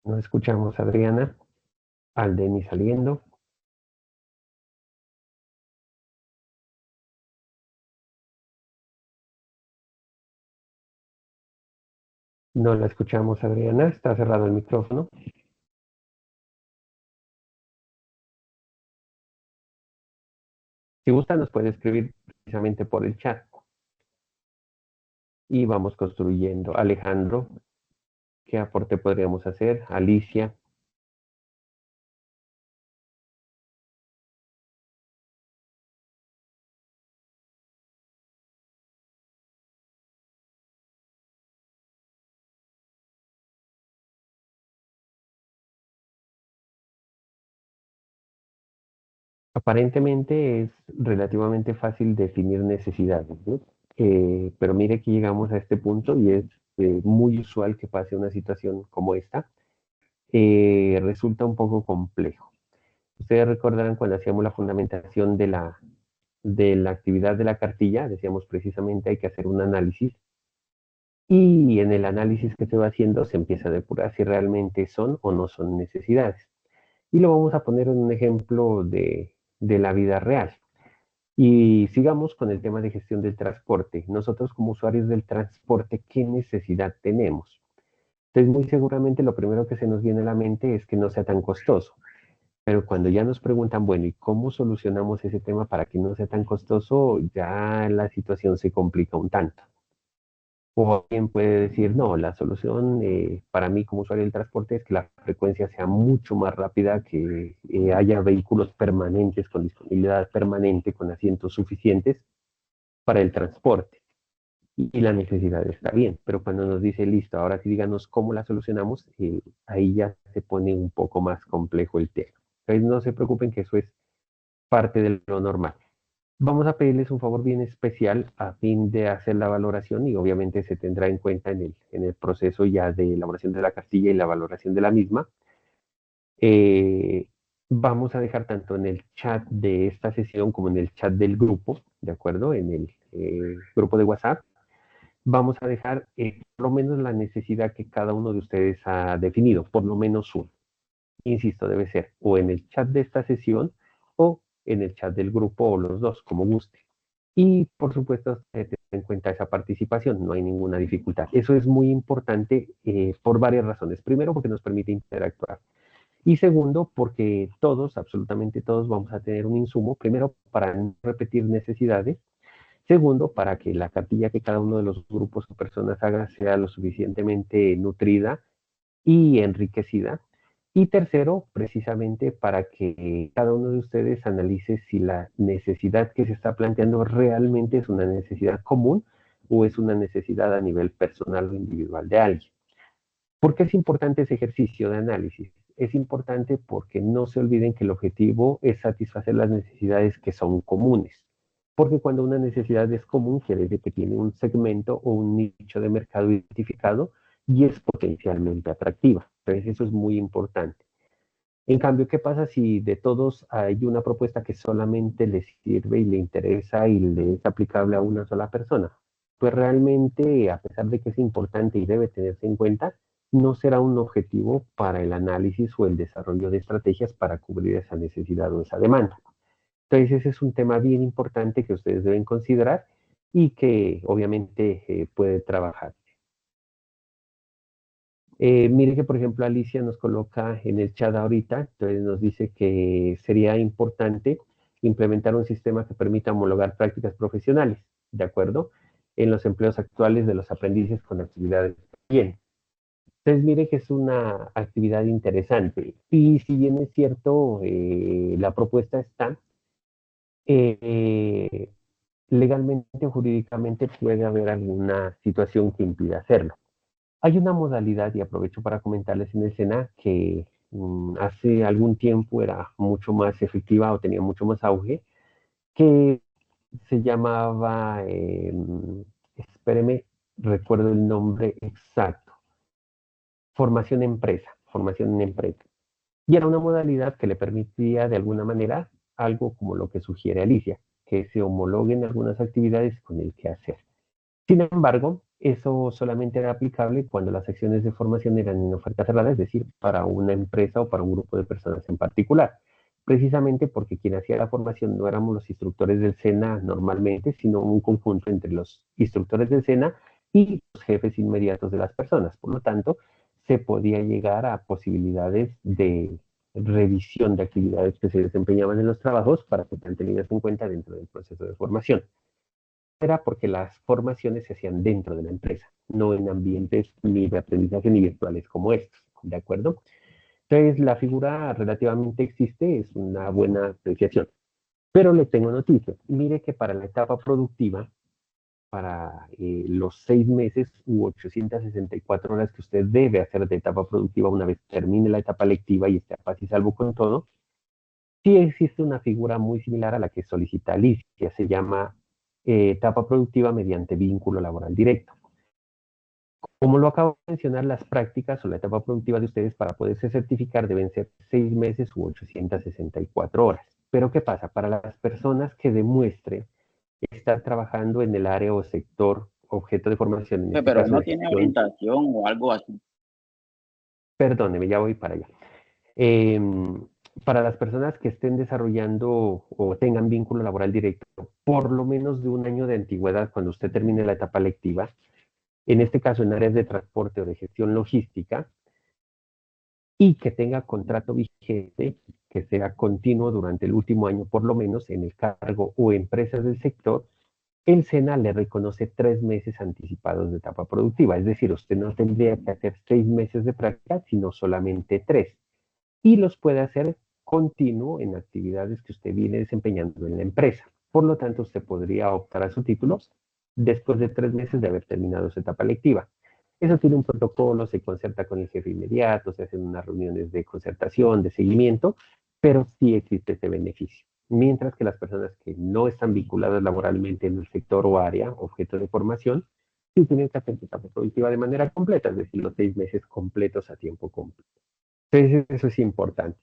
No escuchamos a Adriana. Aldeni saliendo. No la escuchamos, Adriana. Está cerrado el micrófono. Si gusta, nos puede escribir precisamente por el chat. Y vamos construyendo. Alejandro, ¿qué aporte podríamos hacer? Alicia. Aparentemente es relativamente fácil definir necesidades, ¿no? Pero mire que llegamos a este punto y es muy usual que pase una situación como esta. Resulta un poco complejo. Ustedes recordarán cuando hacíamos la fundamentación de la actividad de la cartilla, decíamos precisamente hay que hacer un análisis y en el análisis que se va haciendo se empieza a depurar si realmente son o no son necesidades. Y lo vamos a poner en un ejemplo de la vida real. Y sigamos con el tema de gestión del transporte. Nosotros como usuarios del transporte, ¿qué necesidad tenemos? Entonces, muy seguramente lo primero que se nos viene a la mente es que no sea tan costoso. Pero cuando ya nos preguntan, bueno, ¿y cómo solucionamos ese tema para que no sea tan costoso? Ya la situación se complica un tanto. O alguien puede decir, no, la solución para mí como usuario del transporte es que la frecuencia sea mucho más rápida, que haya vehículos permanentes con disponibilidad permanente, con asientos suficientes para el transporte. Y la necesidad está bien, pero cuando nos dice, listo, ahora sí díganos cómo la solucionamos, ahí ya se pone un poco más complejo el tema. Entonces no se preocupen que eso es parte de lo normal. Vamos a pedirles un favor bien especial a fin de hacer la valoración y obviamente se tendrá en cuenta en el proceso ya de elaboración de la cartilla y la valoración de la misma. Vamos a dejar tanto en el chat de esta sesión como en el chat del grupo, ¿de acuerdo? En el grupo de WhatsApp. Vamos a dejar por lo menos la necesidad que cada uno de ustedes ha definido, por lo menos uno. Insisto, debe ser o en el chat de esta sesión o en el chat del grupo o los dos, como guste. Y por supuesto, tener en cuenta esa participación, no hay ninguna dificultad. Eso es muy importante por varias razones. Primero, porque nos permite interactuar. Y segundo, porque todos, absolutamente todos, vamos a tener un insumo, primero, para no repetir necesidades. Segundo, para que la cartilla que cada uno de los grupos o personas haga sea lo suficientemente nutrida y enriquecida. Y tercero, precisamente para que cada uno de ustedes analice si la necesidad que se está planteando realmente es una necesidad común o es una necesidad a nivel personal o individual de alguien. ¿Por qué es importante ese ejercicio de análisis? Es importante porque no se olviden que el objetivo es satisfacer las necesidades que son comunes. Porque cuando una necesidad es común, quiere decir que tiene un segmento o un nicho de mercado identificado y es potencialmente atractiva. Entonces, eso es muy importante. En cambio, ¿qué pasa si de todos hay una propuesta que solamente le sirve y le interesa y le es aplicable a una sola persona? Pues realmente, a pesar de que es importante y debe tenerse en cuenta, no será un objetivo para el análisis o el desarrollo de estrategias para cubrir esa necesidad o esa demanda. Entonces, ese es un tema bien importante que ustedes deben considerar y que obviamente puede trabajar. Mire que, por ejemplo, Alicia nos coloca en el chat ahorita, entonces nos dice que sería importante implementar un sistema que permita homologar prácticas profesionales, ¿de acuerdo? En los empleos actuales de los aprendices con actividades bien. Entonces, mire que es una actividad interesante. Y si bien es cierto, la propuesta está, eh, legalmente o jurídicamente puede haber alguna situación que impida hacerlo. Hay una modalidad, y aprovecho para comentarles en el SENA, que hace algún tiempo era mucho más efectiva o tenía mucho más auge, que se llamaba, espéreme, recuerdo el nombre exacto, formación en empresa. Y era una modalidad que le permitía de alguna manera algo como lo que sugiere Alicia, que se homologuen algunas actividades con el quehacer. Sin embargo, eso solamente era aplicable cuando las secciones de formación eran en oferta cerrada, es decir, para una empresa o para un grupo de personas en particular. Precisamente porque quien hacía la formación no éramos los instructores del SENA normalmente, sino un conjunto entre los instructores del SENA y los jefes inmediatos de las personas. Por lo tanto, se podía llegar a posibilidades de revisión de actividades que se desempeñaban en los trabajos para que sean tenidas en cuenta dentro del proceso de formación. Era porque las formaciones se hacían dentro de la empresa, no en ambientes ni de aprendizaje ni virtuales como estos, ¿de acuerdo? Entonces, la figura relativamente existe, es una buena apreciación. Pero le tengo noticias. Mire que para la etapa productiva, para los 6 meses u 864 horas que usted debe hacer de etapa productiva una vez termine la etapa lectiva y esté a paz y salvo con todo, sí existe una figura muy similar a la que solicita Alicia, que se llama etapa productiva mediante vínculo laboral directo. Como lo acabo de mencionar, las prácticas o la etapa productiva de ustedes para poderse certificar deben ser 6 meses u 864 horas. Pero ¿qué pasa? Para las personas que demuestren estar trabajando en el área o sector objeto de formación, en este Pero caso no de tiene gestión, orientación o algo así. perdóneme, ya voy para allá. Para las personas que estén desarrollando o tengan vínculo laboral directo, por lo menos de un año de antigüedad cuando usted termine la etapa lectiva, en este caso en áreas de transporte o de gestión logística, y que tenga contrato vigente, que sea continuo durante el último año por lo menos en el cargo o empresas del sector, el SENA le reconoce 3 meses anticipados de etapa productiva. Es decir, usted no tendría que hacer 6 meses de práctica, sino solamente 3. Y los puede hacer continuo en actividades que usted viene desempeñando en la empresa. Por lo tanto, usted podría optar a su título después de 3 meses de haber terminado su etapa lectiva. Eso tiene un protocolo, se concerta con el jefe inmediato, se hacen unas reuniones de concertación, de seguimiento, pero sí existe ese beneficio. Mientras que las personas que no están vinculadas laboralmente en el sector o área, objeto de formación, sí tienen que hacer su etapa productiva de manera completa, es decir, los 6 meses completos a tiempo completo. Entonces, eso es importante.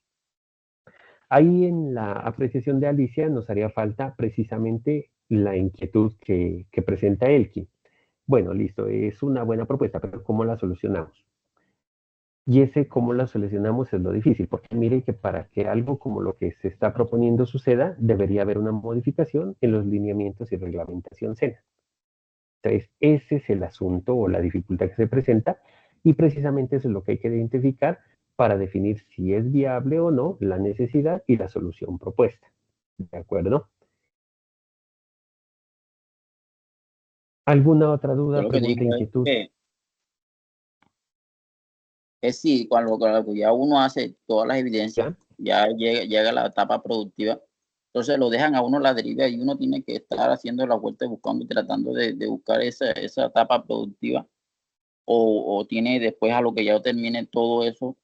Ahí en la apreciación de Alicia nos haría falta precisamente la inquietud que presenta Elkin. Bueno, listo, es una buena propuesta, pero ¿cómo la solucionamos? Y ese cómo la solucionamos es lo difícil, porque mire que para que algo como lo que se está proponiendo suceda, debería haber una modificación en los lineamientos y reglamentación SENA. Entonces, ese es el asunto o la dificultad que se presenta, y precisamente eso es lo que hay que identificar para definir si es viable o no la necesidad y la solución propuesta. ¿De acuerdo? ¿Alguna otra Yo duda, lo que pregunta, digo es inquietud? que sí, cuando ya uno hace todas las evidencias, ¿Ya? ya llega a la etapa productiva, entonces lo dejan a uno a la deriva y uno tiene que estar haciendo la vuelta buscando y tratando de buscar esa etapa productiva o tiene después a lo que ya termine todo eso,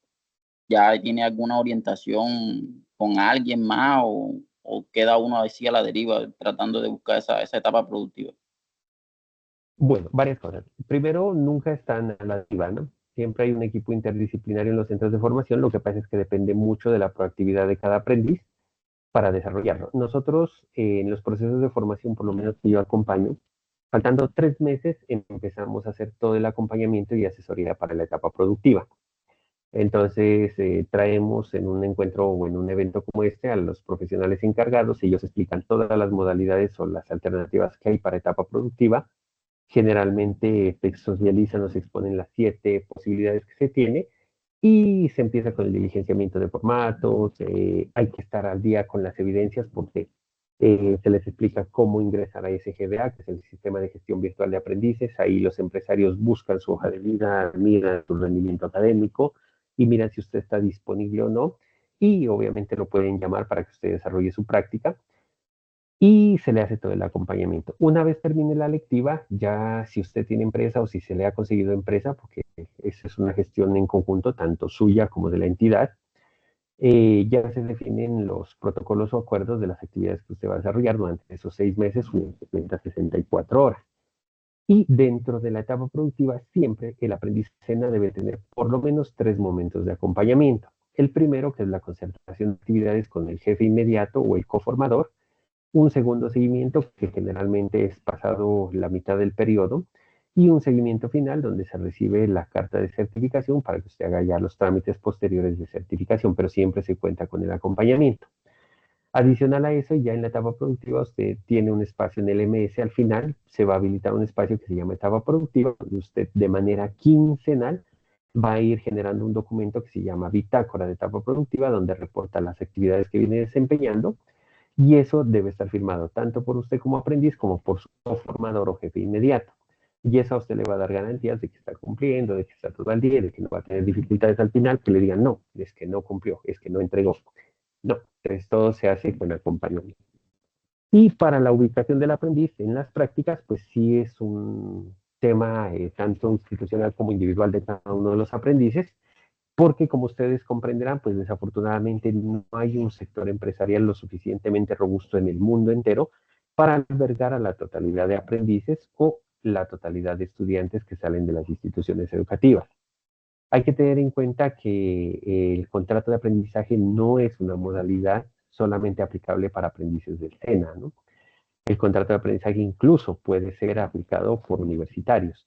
ya tiene alguna orientación con alguien más o queda uno así a la deriva tratando de buscar esa etapa productiva? Bueno, varias cosas. Primero, nunca están a la deriva, ¿no? Siempre hay un equipo interdisciplinario en los centros de formación. Lo que pasa es que depende mucho de la proactividad de cada aprendiz para desarrollarlo. Nosotros, en los procesos de formación, por lo menos que yo acompaño, faltando 3 meses, empezamos a hacer todo el acompañamiento y asesoría para la etapa productiva. Entonces, traemos en un encuentro o en un evento como este a los profesionales encargados. Ellos explican todas las modalidades o las alternativas que hay para etapa productiva. Generalmente se socializan o se exponen las 7 posibilidades que se tiene y se empieza con el diligenciamiento de formatos. Hay que estar al día con las evidencias porque se les explica cómo ingresar a SGBA, que es el Sistema de Gestión Virtual de Aprendices. Ahí los empresarios buscan su hoja de vida, miran su rendimiento académico y miran si usted está disponible o no. Y obviamente lo pueden llamar para que usted desarrolle su práctica y se le hace todo el acompañamiento. Una vez termine la lectiva, ya si usted tiene empresa o si se le ha conseguido empresa, porque esa es una gestión en conjunto, tanto suya como de la entidad, ya se definen los protocolos o acuerdos de las actividades que usted va a desarrollar durante esos 6 meses, unas 64 horas. Y dentro de la etapa productiva, siempre el aprendiz SENA debe tener por lo menos 3 momentos de acompañamiento. El primero, que es la concertación de actividades con el jefe inmediato o el coformador. Un segundo seguimiento, que generalmente es pasado la mitad del periodo, y un seguimiento final donde se recibe la carta de certificación para que usted haga ya los trámites posteriores de certificación, pero siempre se cuenta con el acompañamiento. Adicional a eso, ya en la etapa productiva usted tiene un espacio en el MS, al final se va a habilitar un espacio que se llama etapa productiva, donde usted de manera quincenal va a ir generando un documento que se llama bitácora de etapa productiva, donde reporta las actividades que viene desempeñando, y eso debe estar firmado tanto por usted como aprendiz como por su formador o jefe inmediato. Y eso a usted le va a dar garantías de que está cumpliendo, de que está todo al día, de que no va a tener dificultades al final, que le digan, no, es que no cumplió, es que no entregó. No, entonces todo se hace con acompañamiento. Y para la ubicación del aprendiz en las prácticas, pues sí es un tema tanto institucional como individual de cada uno de los aprendices, porque como ustedes comprenderán, pues desafortunadamente no hay un sector empresarial lo suficientemente robusto en el mundo entero para albergar a la totalidad de aprendices o la totalidad de estudiantes que salen de las instituciones educativas. Hay que tener en cuenta que el contrato de aprendizaje no es una modalidad solamente aplicable para aprendices del SENA, ¿no? El contrato de aprendizaje incluso puede ser aplicado por universitarios.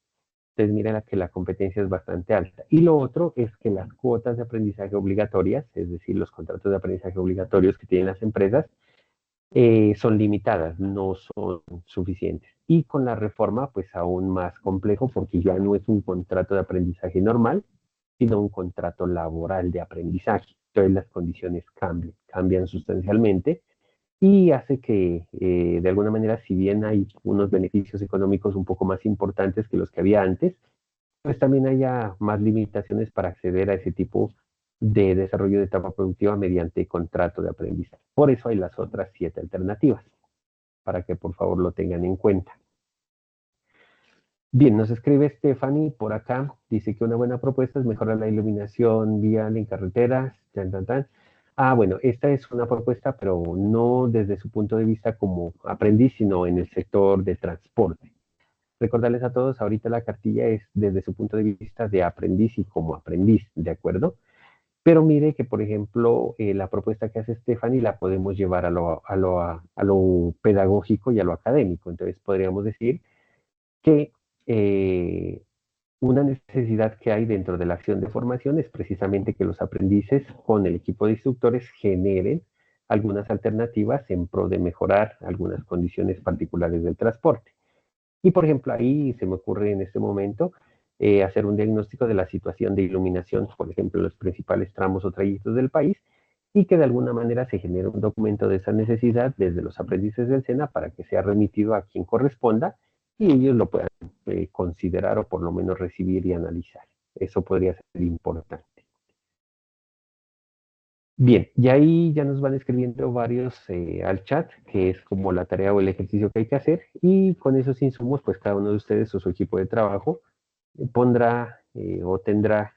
Entonces, miren que la competencia es bastante alta. Y lo otro es que las cuotas de aprendizaje obligatorias, es decir, los contratos de aprendizaje obligatorios que tienen las empresas, son limitadas, no son suficientes. Y con la reforma, pues aún más complejo, porque ya no es un contrato de aprendizaje normal, sino un contrato laboral de aprendizaje. Entonces las condiciones cambian sustancialmente y hace que, de alguna manera, si bien hay unos beneficios económicos un poco más importantes que los que había antes, pues también haya más limitaciones para acceder a ese tipo de desarrollo de etapa productiva mediante contrato de aprendizaje. Por eso hay las otras 7 alternativas, para que por favor lo tengan en cuenta. Bien, nos escribe Stephanie por acá, dice que una buena propuesta es mejorar la iluminación vial en carreteras, tan, tan, tan. Ah, bueno, esta es una propuesta, pero no desde su punto de vista como aprendiz, sino en el sector de transporte. Recordarles a todos, ahorita la cartilla es desde su punto de vista de aprendiz y como aprendiz, ¿de acuerdo? Pero mire que, por ejemplo, la propuesta que hace Stephanie la podemos llevar a lo pedagógico y a lo académico. Entonces, podríamos decir que una necesidad que hay dentro de la acción de formación es precisamente que los aprendices con el equipo de instructores generen algunas alternativas en pro de mejorar algunas condiciones particulares del transporte. Y por ejemplo, ahí se me ocurre en este momento hacer un diagnóstico de la situación de iluminación, por ejemplo, en los principales tramos o trayectos del país, y que de alguna manera se genere un documento de esa necesidad desde los aprendices del SENA para que sea remitido a quien corresponda y ellos lo puedan considerar o por lo menos recibir y analizar. Eso podría ser importante. Bien, y ahí ya nos van escribiendo varios al chat, que es como la tarea o el ejercicio que hay que hacer, y con esos insumos, pues cada uno de ustedes o su equipo de trabajo pondrá o tendrá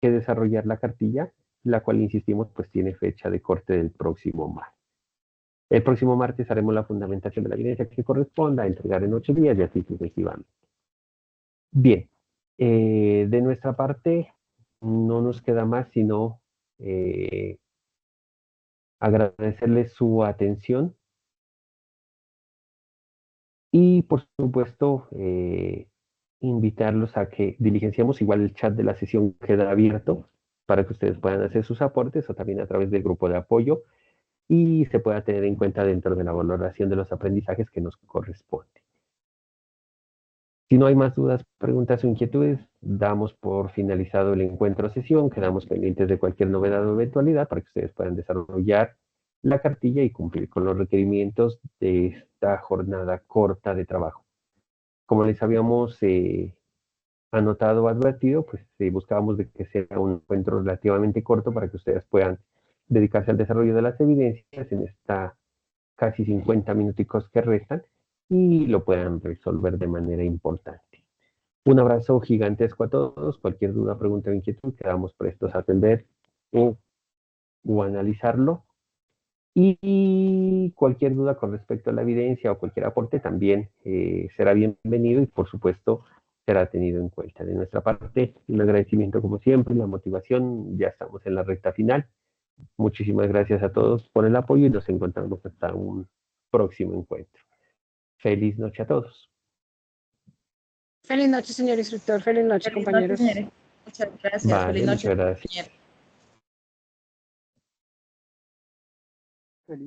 que desarrollar la cartilla, la cual, insistimos, pues tiene fecha de corte del próximo martes. El próximo martes haremos la fundamentación de la evidencia que corresponda a entregar en 8 días y así sucesivamente. Bien, de nuestra parte no nos queda más sino agradecerles su atención y, por supuesto, invitarlos a que diligenciemos. Igual el chat de la sesión queda abierto para que ustedes puedan hacer sus aportes, o también a través del grupo de apoyo, y se pueda tener en cuenta dentro de la valoración de los aprendizajes que nos corresponde. Si no hay más dudas, preguntas o inquietudes, damos por finalizado el encuentro sesión. Quedamos pendientes de cualquier novedad o eventualidad para que ustedes puedan desarrollar la cartilla y cumplir con los requerimientos de esta jornada corta de trabajo. Como les habíamos anotado o advertido, pues buscábamos de que sea un encuentro relativamente corto para que ustedes puedan dedicarse al desarrollo de las evidencias en esta casi 50 minuticos que restan y lo puedan resolver de manera importante. Un abrazo gigantesco a todos. Cualquier duda, pregunta o inquietud, quedamos prestos a atender o analizarlo. Y cualquier duda con respecto a la evidencia o cualquier aporte también será bienvenido y, por supuesto, será tenido en cuenta. De nuestra parte, un agradecimiento como siempre, la motivación. Ya estamos en la recta final. Muchísimas gracias a todos por el apoyo y nos encontramos hasta un próximo encuentro. Feliz noche a todos. Feliz noche, señor instructor. Feliz noche, Feliz noche, compañeros. señores. Muchas gracias. Vale, Feliz noche, muchas gracias. compañeros.